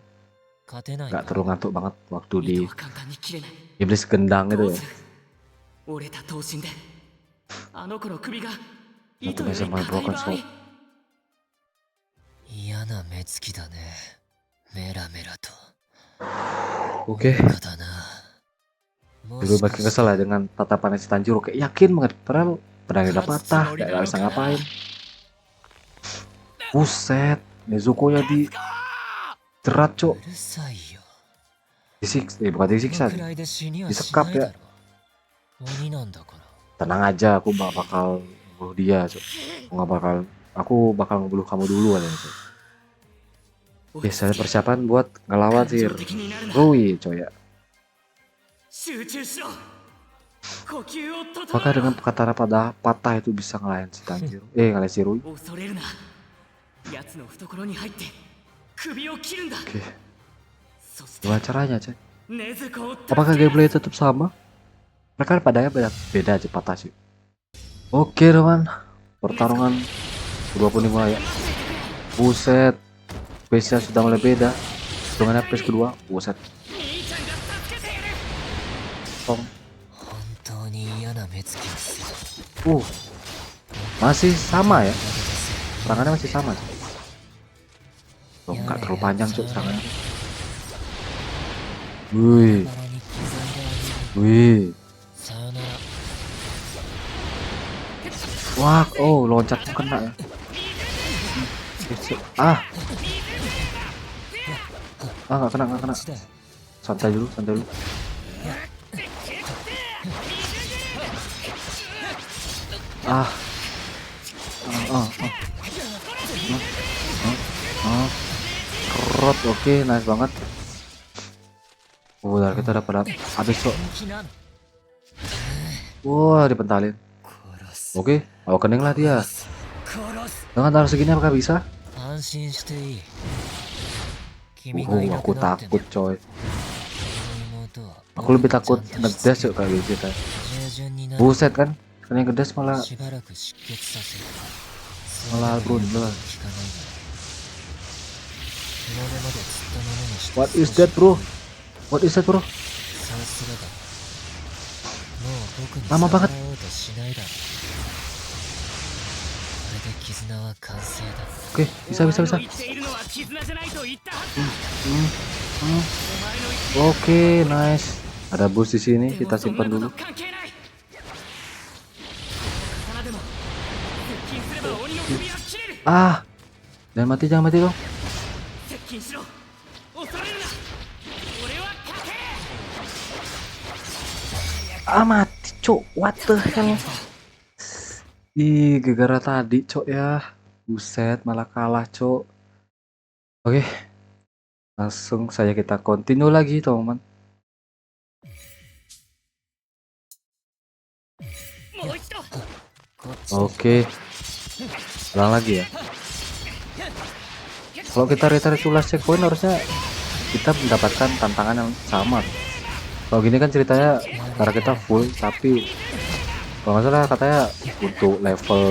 勝てない Gak か terlalu ngantuk banget waktu 糸 di は簡単に切れない iblis gendang ど itu う ya. する折れた刀身であの子の首が Satu 糸より mesin my 硬い broken 場合 soul. 嫌な目つきだね。メラメラと。 Oke, 愚かだな。も dulu しか makin して kesel lah dengan tatapan si Tanjiro. Kayak yakin banget, padahal pedangnya udah patah, gak bisa ngapain. Buset, Nezuko nya di jerat う cok. るさいよ。 Bukan この disiksa く sih. らいで死にはし Disekap ないだ ya. ろ。鬼なんだから。 Tenang aja, aku gak bakal bunuh dia cok. Aku bakal ngebunuh kamu dulu aja cok. Oke, saya persiapan buat ngelawan si 感情的になるな Rui coy ya. 集中しろ呼吸を整 Apakah えろ dengan perkataan patah itu bisa ngalahin si Tanjiro? Ngalahin si Rui? 恐れるな奴の懐に入って首を切るんだ Oke, そして gimana caranya coy? 禰豆子を助 Apakah け gameplay tetap sama? Mereka padanya beda aja patah sih. Oke teman, pertarungan kedua pun dimulai ya. Buset, pace-nya sudah mulai beda. Dengan pace kedua, buset. 兄ちゃんが助けてやる Tong. 本当に嫌な目つきをする。 Masih sama ya, だけどさ serangannya masih sama. Tuh, nggak terlalu panjang cok serangannya. Wih, バラに刻んであげる。 wih. さよなら。 Wah, oh loncat tuh kena ya. Ah, nggak kena, nggak kena. こっちだよ。 Santai dulu, santai dulu. Ah, Kerot, oke, nice banget. Udah kita udah pada habis kok. 本気なの。 Wah, dipentalin. 殺す。 Oke, awakening lah dia. 殺す。 Dengan darah segini apakah bisa? 安心していい。君がいな Aku くなっても takut coy. 妹は Aku lebih takut ngedes yuk kayak gitu kita. 従順になる。 Buset kan, kan yang ngedes malah しばらく失血させる。 malah それだけ bundel. でも効かないなら。今まで釣ったものにして What is 少し that bro? What is that bro? そうすればもう僕に Lama 逆 banget. らおうとしないだろう。これで絆は完成だ。 Oke, bisa bisa お bisa. 前の言っているのは絆じゃないと言ったはず Hmm, お前の言って Oke, nice. Ada boost di sini, でも kita そんな simpan こ dulu. と関係ない刀でも接近すれば鬼の首は切れる Ah, jangan mati, jangan mati dong. 接近しろ恐れるな俺は勝て Ah, mati, cok. What the hell? Ih, gara-gara tadi, cok ya. Buset, malah kalah, cok. Oke. Langsung saja kita continue lagi, teman-teman. もう一度こっちだ。 Oke. Ulang lagi ya. Kalau kita retry to last checkpoint harusnya kita mendapatkan tantangan yang sama. Kalau gini kan ceritanya cara kita full, tapi kalau nggak salah katanya untuk level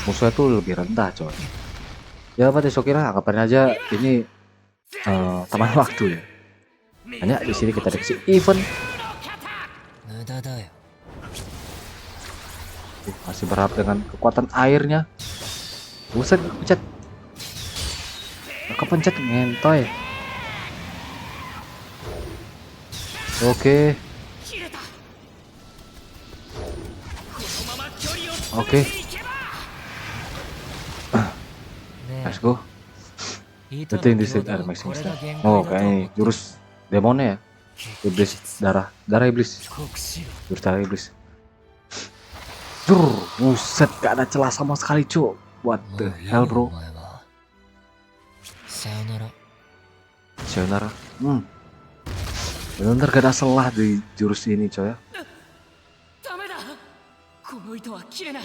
musuhnya tuh lebih rendah, coy. Ya, Pak Desokira, anggapannya aja ini taman waktu ya. Hanya di sini kita dikasih event. 無駄だよ。 Masih berharap dengan kekuatan airnya. Buset, kepencet. Kepencet ngentoy. Oke. 切れた。このまま距離を Oke, いけば。ね let's go. え、 The thing this is air mixing star. Oh, kayak ini jurus demonnya ya. Iblis darah, darah iblis. 酷使よ。 Jurus darah iblis. Buset, gak ada celah sama sekali, cu. What もう the いい hell, よ bro? お前は。さよなら。 Sayonara. Bener gak ada celah di jurus ini, coy ya. ダメだ。この糸は切れない。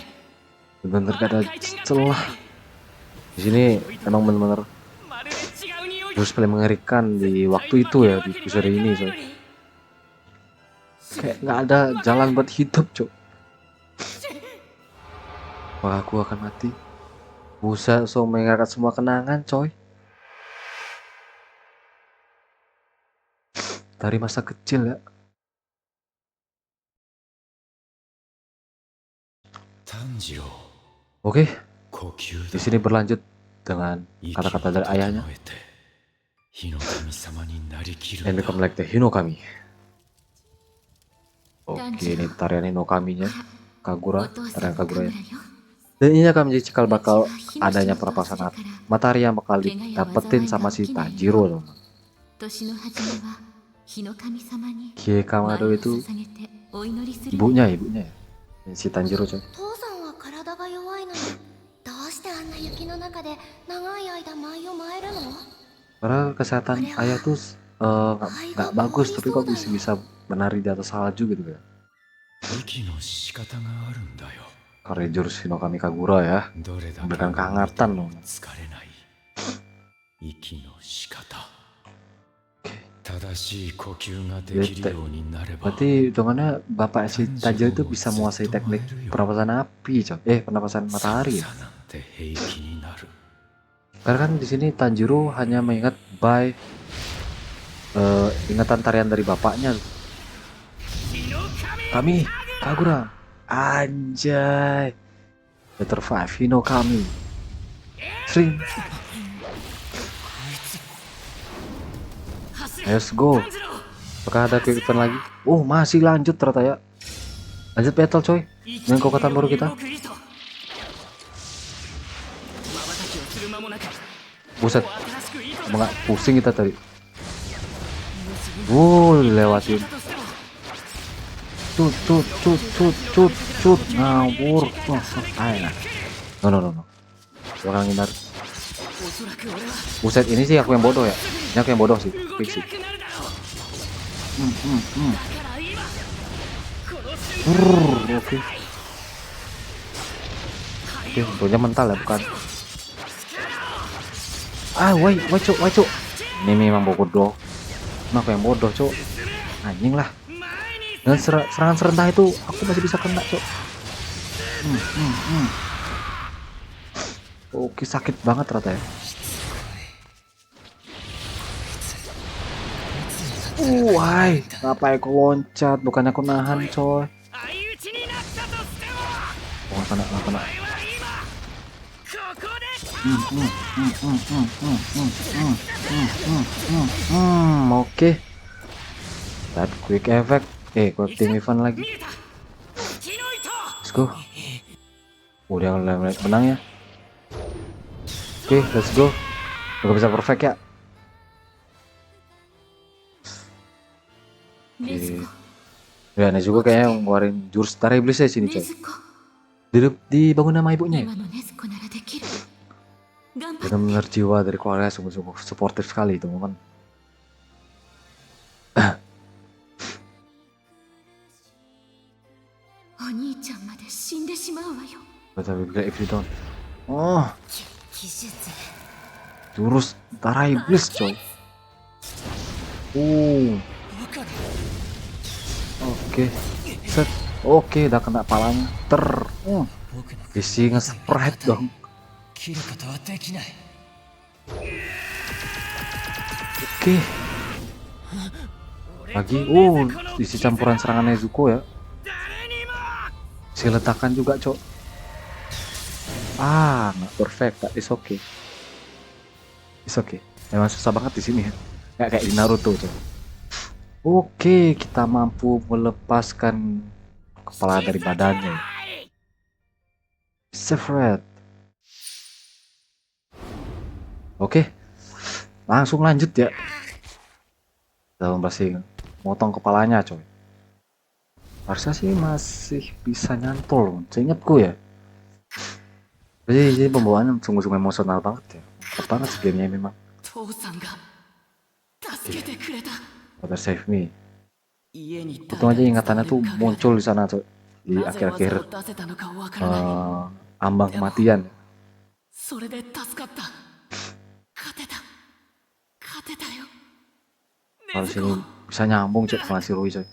Bener gak ada celah. Di sini emang bener-bener まるで違う匂い。 jurus paling mengerikan di waktu itu ya, di episode ini, coy. Kayak nggak ada jalan buat hidup, coy. Apakah aku akan mati? Buset, so mengingatkan semua kenangan, coy. Dari masa kecil ya. 炭治郎 Oke, 呼吸 di sini berlanjut dengan kata-kata dari ayahnya. 火の神様になりきる And んだ become like the Hinokami. Oke, ini tarian Hinokaminya. Kagura, tarian Kagura ya. Dan ini akan menjadi cikal bakal adanya perpasangan matahari yang bakal didapetin sama si Tanjiro, teman. 年の初めは日の神様に Kie Kamado 舞を itu 捧げてお祈りする ibunya ya. Si Tanjiro, coy. 父さんは体が弱いのにどうしてあんな雪の中で長い間舞を舞えるの Karena kesehatan ayah tuh nggak bagus, tapi kok bisa menari di atas salju gitu ya. 息の仕方があるんだよ Karena jurus Hinokami Kagura ya, どれだけ memberikan kehangatan loh. 疲れない息の仕方正しい呼吸ができるようになれば Berarti hitungannya bapak si Tanjiro itu bisa menguasai teknik pernapasan api, coy. Pernapasan matahari ya. なんて平気になる Karena kan di sini Tanjiro hanya mengingat by ingatan tarian dari bapaknya. Kami Kagura, anjay. Better five Hinokami. String. Let's go. Apakah ada quick event lagi? Oh, masih lanjut ternyata ya. Lanjut battle, coy. Dengan kekuatan baru kita. Buset, nggak pusing kita tadi. Lewatin. Cut, ngawur. Ayo. No. Orang ngindar. Buset, ini sih aku yang bodoh ya. Ini aku yang bodoh sih. Fix sih. Oke. Oke, untungnya mental ya, bukan. Woi, cuk. Ini memang bodoh. Ini aku yang bodoh, cuk. Anjing lah. Dengan serangan serendah itu aku masih bisa kena, cuk. Oke, sakit banget ternyata ya. Why? Ngapain aku loncat? Bukannya aku nahan, coy. Oh, nggak kena. Oke. That quick effect. Quick team event lagi. Let's go. Udah mulai menang ya. Oke, let's go. Gak bisa perfect ya. Ya, ini juga kayaknya ngeluarin jurus darah iblis ya sini, coy. Dibangun nama ibunya ya. Benar-benar jiwa dari keluarga sungguh-sungguh suportif sekali, teman-teman. Betul, bila Ifriton. Oh, jurus darah iblis, coy. Oke, set. Oke, udah kena palanya. Isi nge-spread dong. Oke. Lagi, isi campuran serangan Nezuko ya. Si letakan juga, cok. Nggak perfect, tak. It's okay. It's okay. Memang susah banget di sini ya. Nggak kayak di Naruto, cok. Oke, kita mampu melepaskan kepala dari badannya. Severed. Oke, langsung lanjut ya. Kita masih motong kepalanya, coy. Harusnya sih masih bisa nyantol, seingatku ya. Jadi pembawaannya sungguh-sungguh emosional banget ya. Mantap banget sih gamenya memang. 父さんが助けてくれた。 Father Save Me. 家に Untung aja ingatannya tuh muncul di sana, coy. Di なぜ技を akhir-akhir 出せたのかわからない。 ambang kematian. それで助かった。勝てた。勝てたよ。 Kalau sini bisa nyambung, coy, sama si Rui, coy.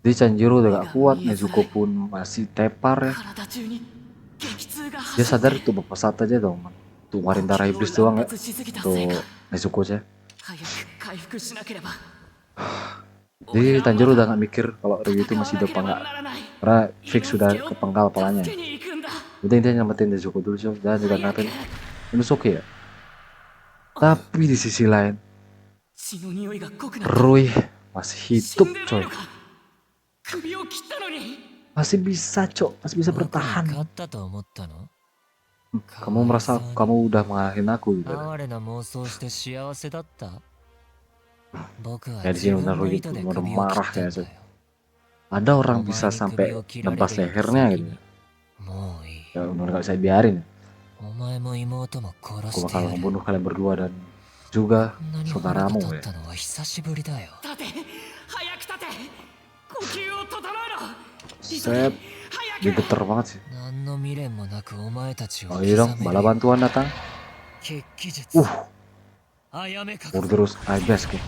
Jadi Sanjiro udah gak kuat, Nezuko pun masih tepar ya. 体中に激痛が Dia 走って sadar itu pesat aja dong, man. Tuh ngeluarin darah iblis doang ya. 乱発しすぎた Tuh せいか Nezuko aja. 早く回復しなければ。 Jadi Tanjiro udah gak mikir kalau Ryu itu masih hidup apa enggak. Karena fix sudah kepenggal kepalanya. 助けに行くんだ。 Udah intinya nyelamatin Nezuko dulu, coy. Dan juga ngapain Inosuke ya. Tapi di sisi lain, 血の匂いが濃くなった。 Rui masih 死 hidup, んでない coy. のか。首を切ったのに。 Masih bisa, cok. Masih bisa 僕は bertahan. 勝ったと思ったの？ Kamu merasa kamu udah mengalahin aku gitu. 哀れな妄想して幸せだった？僕は Ya di 自 sini 分 benar の Rui 意図で benar 首を切 marah ったん ya, だ coy. よ。 Ada orang bisa sampai nebas lehernya gitu. もういい。 Ya benar gak bisa biarin. お前も妹も殺 Aku して bakal やる。 membunuh kalian berdua dan juga こんなに腹が saudaramu 立っ ya. たのは久しぶりだよ。 立て。早く立て。呼吸を整えろ。 Set, dia geter banget sih. 何の未練もなくお前たちを Oh 刻 iya dong, め bala る。 bantuan datang. 血気術。あやめか Baru terus Ibis kayak.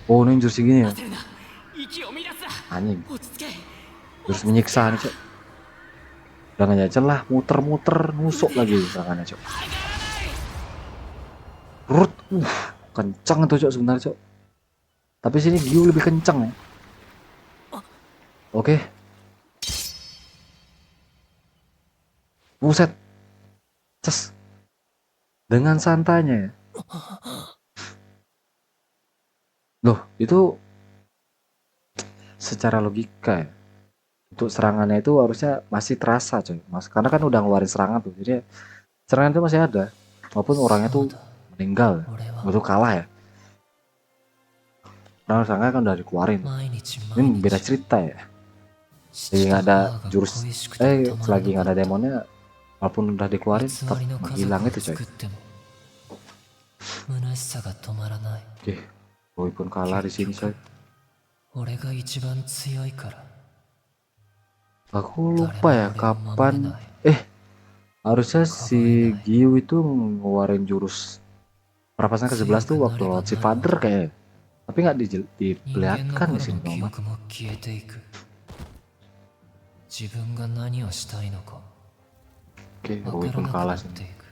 Oh ini jurus segini ya. 焦るな。息を乱すな。 Anjing. 落ち着け。 Terus menyiksa nih, cok. Udah gak nyacen lah, muter-muter, nusuk lagi serangannya, cok. Rut, kencang tuh, cok, sebenarnya, cok. Tapi sini Gyu lebih kencang ya. Oke. Buset. Ces. Dengan santainya ya. Loh, itu secara logika ya. Untuk serangannya itu harusnya masih terasa, coy. Karena kan udah ngeluarin serangan tuh. Jadi serangan itu masih ada. Walaupun orangnya tuh meninggal. Itu kalah ya. Nah, serangan kan udah dikeluarin. Ini beda cerita ya. Jadi nggak ada jurus. Selagi nggak ada demonnya, walaupun udah dikeluarin tetap hilang itu, coy. Oke, Rui pun kalah di sini, coy. 俺が一番強いから。 Aku lupa ya kapan. Harusnya si Gyu itu ngeluarin jurus perapasnya ke-11 tuh waktu lawan si Father kayak. Tapi nggak diperlihatkan di sini, Mama. 自分が何をしたいのか Oke, わ Rui から pun なく kalah なっ sih. ていく。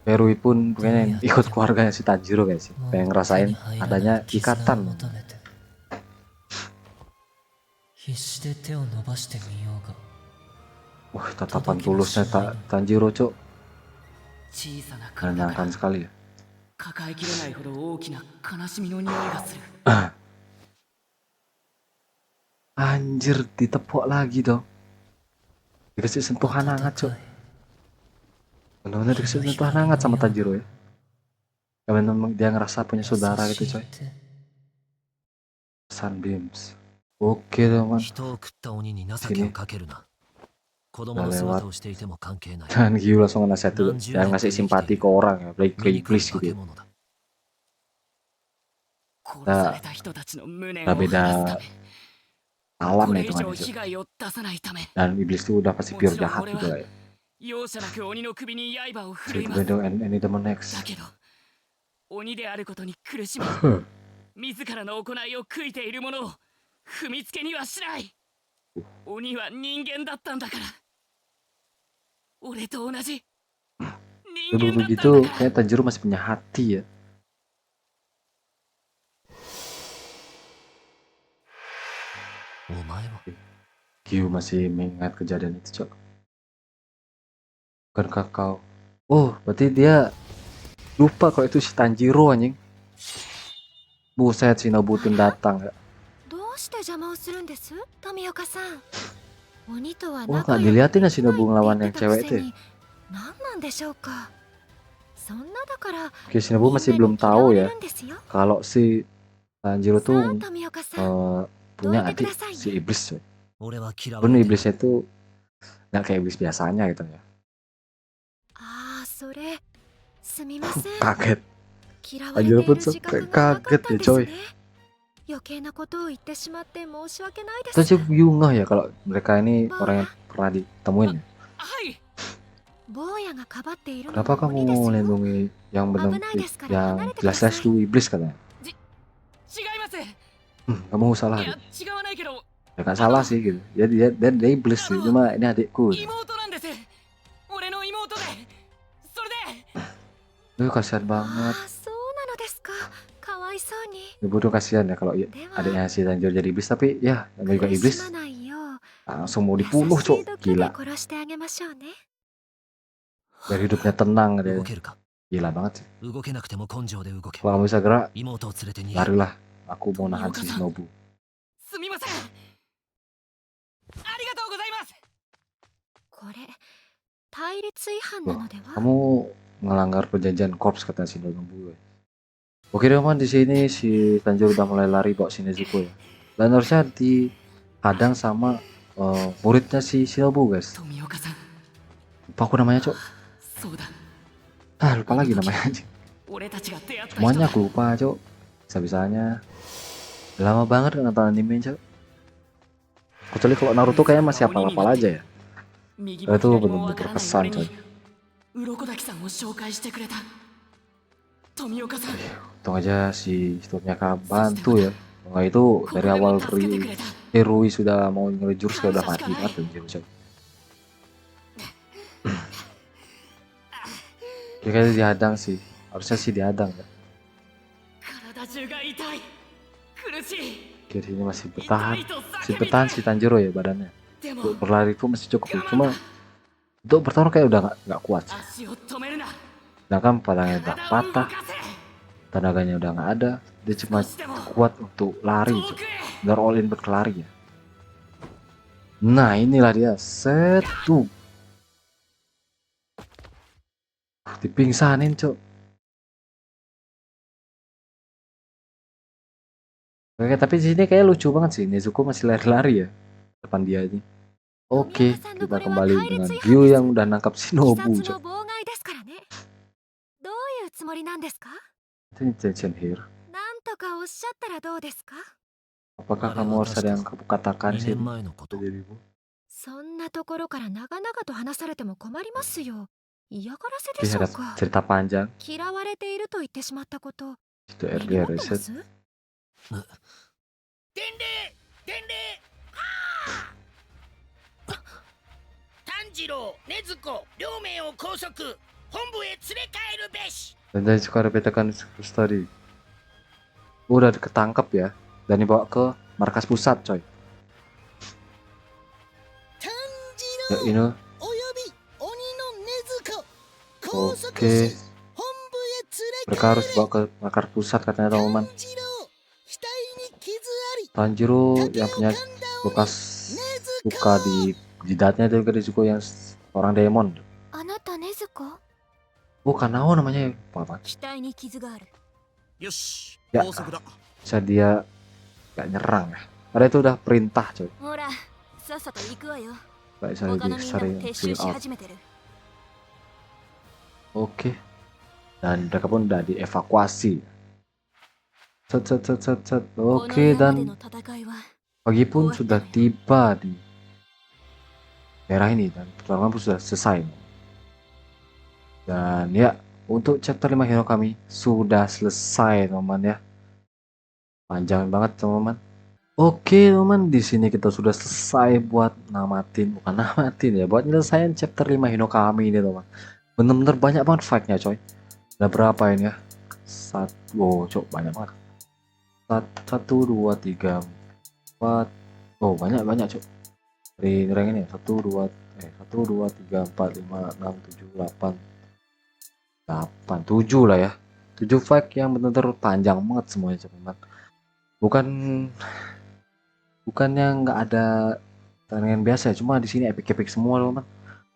Rui pun pengen ikut keluarganya si Tanjiro guys sih. Pengen ngerasain adanya ikatan. 必死で手を伸ばしてみようが Wah, tatapan tulusnya Tanjiro, cok. 小さな体が Menyenangkan sekali ya. 抱えきれないほど大きな悲しみの匂いがする。 Anjir, ditepuk lagi dong. Dikasih sentuhan hangat, cok. Benar-benar dikasih sentuhan hangat sama Tanjiro ya. Karena memang dia ngerasa punya saudara gitu, coy. Sunbeams. Oke, teman. 人を食った鬼に情けをかけるな。子供の姿をしていても関係ない。 Dan Gyu langsung nasihat dulu. Jangan ngasih simpati ke orang ya. Play please 化 gitu け ya. 物だ。殺された人たちの無念を Udah 晴らすた beda め。 alam こ ya れ以 itu 上 kan. 被害を出さないため。 Dan iblis tuh udah pasti pure jahat juga lah ya. 容赦なく鬼の首に刃を振 So るい itu ます。 beda any demon next. だけど鬼であることに苦しみ自らの行いを悔いている者を踏みつけにはしない。鬼は人間だったんだから。俺と同じ人 Dulu 間だったん begitu だから。 kayak Tanjiro masih punya hati ya. お前は Gyu masih mengingat kejadian itu, Cok. Bukankah kau? Oh, berarti dia lupa kalau itu si Tanjiro anjing. Buset, Shinobu Tun datang ya. どうして邪魔をするんです富岡さん。鬼とは Oh, 仲 nggak 良く diliatin で ya きない Shinobu って ngelawan 言っ yang てたく cewek せ itu ya. に何なんでしょうか。そんなだから Oke, Shinobu みんな masih に belum 嫌わ tahu れ ya るんですよ。 kalau si Tanjiro さあ tuh 富岡さん、 punya Doain adik kudasai si ya. iblis, coy. 俺は嫌わ Pun れてる iblisnya tuh nggak kayak iblis biasanya gitu ya. ああ、それすみません。 Kaget. 嫌われてい Tanjiro る pun 自覚 sampai がなかっ kaget たん ya ですね。 coy. 余計なことを言ってしまって申し訳ないで Terus す。 Gyu ngeh ya kalau mereka ini Boya, orang yang pernah ditemuin ya. はい。坊やがかばっているの Kenapa は鬼です kamu よ。 melindungi yang benar Abenai desu kara yang hanarete jelas-jelas kudasai. tuh iblis katanya? 違います。 Kamu salah いや deh. 違わないけど Ya nggak salah sih gitu. Dia iblis sih, cuma ini adikku. 妹なんです。俺の妹で。それで Kasihan あ banget. あ、そうなのですか。かわいそうに。 Ibu tuh kasihan ya kalau adiknya si Tanjiro jadi iblis, tapi ya namanya juga 苦し iblis まないよう langsung mau 優 dibunuh しい cok. 毒で Gila. 殺してあげましょうね。 Biar hidupnya tenang 動 deh. けるか Gila banget sih. 動けなくても根性で動け Kalau kamu bisa gerak, 妹を連れて逃げる larilah. Aku mau nahan si Shinobu. すみません。ありがとうございます。これ対立違反な Loh, のでは。 kamu ngelanggar perjanjian korps kata Shinobu. Oke teman, di sini si Tanjiro udah mulai lari bawa si Nezuko ya. Dan harusnya dihadang sama muridnya si Shinobu guys. 富岡さん。 Lupa aku namanya cok. そうだ。 Lupa lagi namanya anjing. 俺たちが出会った人 Semuanya だ。 aku lupa cok. Bisa-bisanya. Lama banget gak nonton anime cok. Kecuali kalau Naruto kayaknya masih hafal-hafal aja ya. 右 Itu も左もわ bener-bener からない berkesan 俺 coy. に鱗滝さんを紹介してくれた。富岡さん。 Untung aja si Hitotaka bantu ya. Kalau itu ここ dari で awal も助けてくれた。 Hirui sudah mau ngelejurus kayak udah mati banget Tanjiro coy. Ya kayaknya dihadang sih. Harusnya sih dihadang ya. 体中が痛い。苦しい。 Kiri ini masih 痛 bertahan. いと Masih 叫び bertahan たい。 si Tanjiro ya badannya. でも Untuk berlari pun masih cukup ya. Cuma untuk bertarung kayak udah nggak kuat sih. 足を止めるな。 Sedangkan padangnya udah 体を動 patah, かせ。 tenaganya udah nggak ada. Dia cuma 少しでも kuat untuk lari. 遠 Coy. くへ。 Benar all in buat kelari ya. Nah inilah dia set tuh. Dipingsanin cok. Oke tapi di sini kayak lucu banget sih. Nezuko masih lari-lari ya depan dia ini. Oke, kita kembali dengan Gyu yang udah nangkap 自 Shinobu 殺の cok. 妨害ですからね。どういうつもりなんですか。 Ini tension here. なんとかおっしゃったらどうですか。 Apakah kamu harus ada yang kamu katakan 2 sih 年前のこと dirimu? そんなところから長々と話されても困りますよ。嫌がらせ Oke, でしょ ada うか。 cerita panjang. 嫌われていると言ってしまったこと。 Itu 根に earlier 持ってま reset. す。伝令伝令炭治郎禰豆子両名を拘束本部へ連れ帰るべし Dan dari suka repetakan story. Udah ketangkep ya. Dan dibawa ke markas pusat coy. 炭治 Ya 郎 ini. および鬼の禰豆子拘束 Oke. し本部へ Mereka 連れ harus 帰 bawa れ ke markas pusat katanya teman-teman. 炭治郎額に傷あり Tanjiro yang punya bekas luka di jidatnya itu juga Nezuko yang orang demon. あなた禰豆子。 Oh Kanao namanya apa? 額に傷がある。よし Ya. 高速だ Bisa dia gak nyerang ya. Karena itu udah perintah coy. ほら、さっさと行くわよ。 Gak bisa 他のみんなも di 撤 clear 収し out. 始めてる。 Oke. Dan mereka pun udah dievakuasi. Set, set, set, set, set. この Oke 山で dan の戦いは pagi pun sudah tiba di daerah ini dan pertarungan pun sudah selesai. Dan ya untuk chapter 5 Hero kami sudah selesai teman-teman ya. Panjang banget teman-teman. Oke teman, di sini kita sudah selesai buat bukan namatin ya, buat nyelesain chapter 5 Hino kami ini teman. Bener-bener banyak banget fight-nya coy. Ada berapa ini ya? Wow, cok banyak banget. 1, 2, 3, 4, Oh, banyak cok. Dari rank ini 1 2 3 4 5 6 7 8 7 lah ya. 7 fight yang benar-benar panjang banget semuanya teman-teman. Bukan yang nggak ada pertandingan biasa, cuma di sini epic semua teman-teman.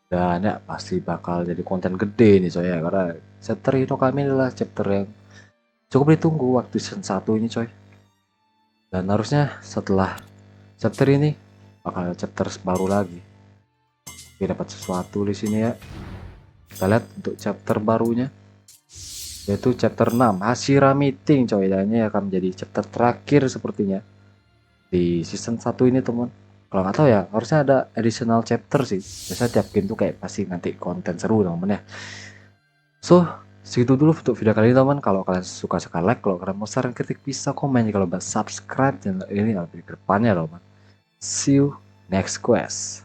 Dan ya pasti bakal jadi konten gede nih coy ya, karena chapter Hino Kami adalah chapter yang cukup ditunggu waktu season 1 ini coy. Dan harusnya setelah chapter ini bakal chapter baru lagi. Oke, dapat sesuatu di sini ya. Kita lihat untuk chapter barunya, yaitu chapter 6 Hashira Meeting coy, dan ini akan menjadi chapter terakhir sepertinya di season 1 ini teman. Kalau nggak tahu ya, harusnya ada additional chapter sih. Biasanya tiap game tuh kayak pasti nanti konten seru teman ya. So segitu dulu untuk video kali ini teman. Kalau kalian suka like, kalau kalian mau saran kritik bisa komen, kalau subscribe channel ini lebih ke depannya teman. See you next quest.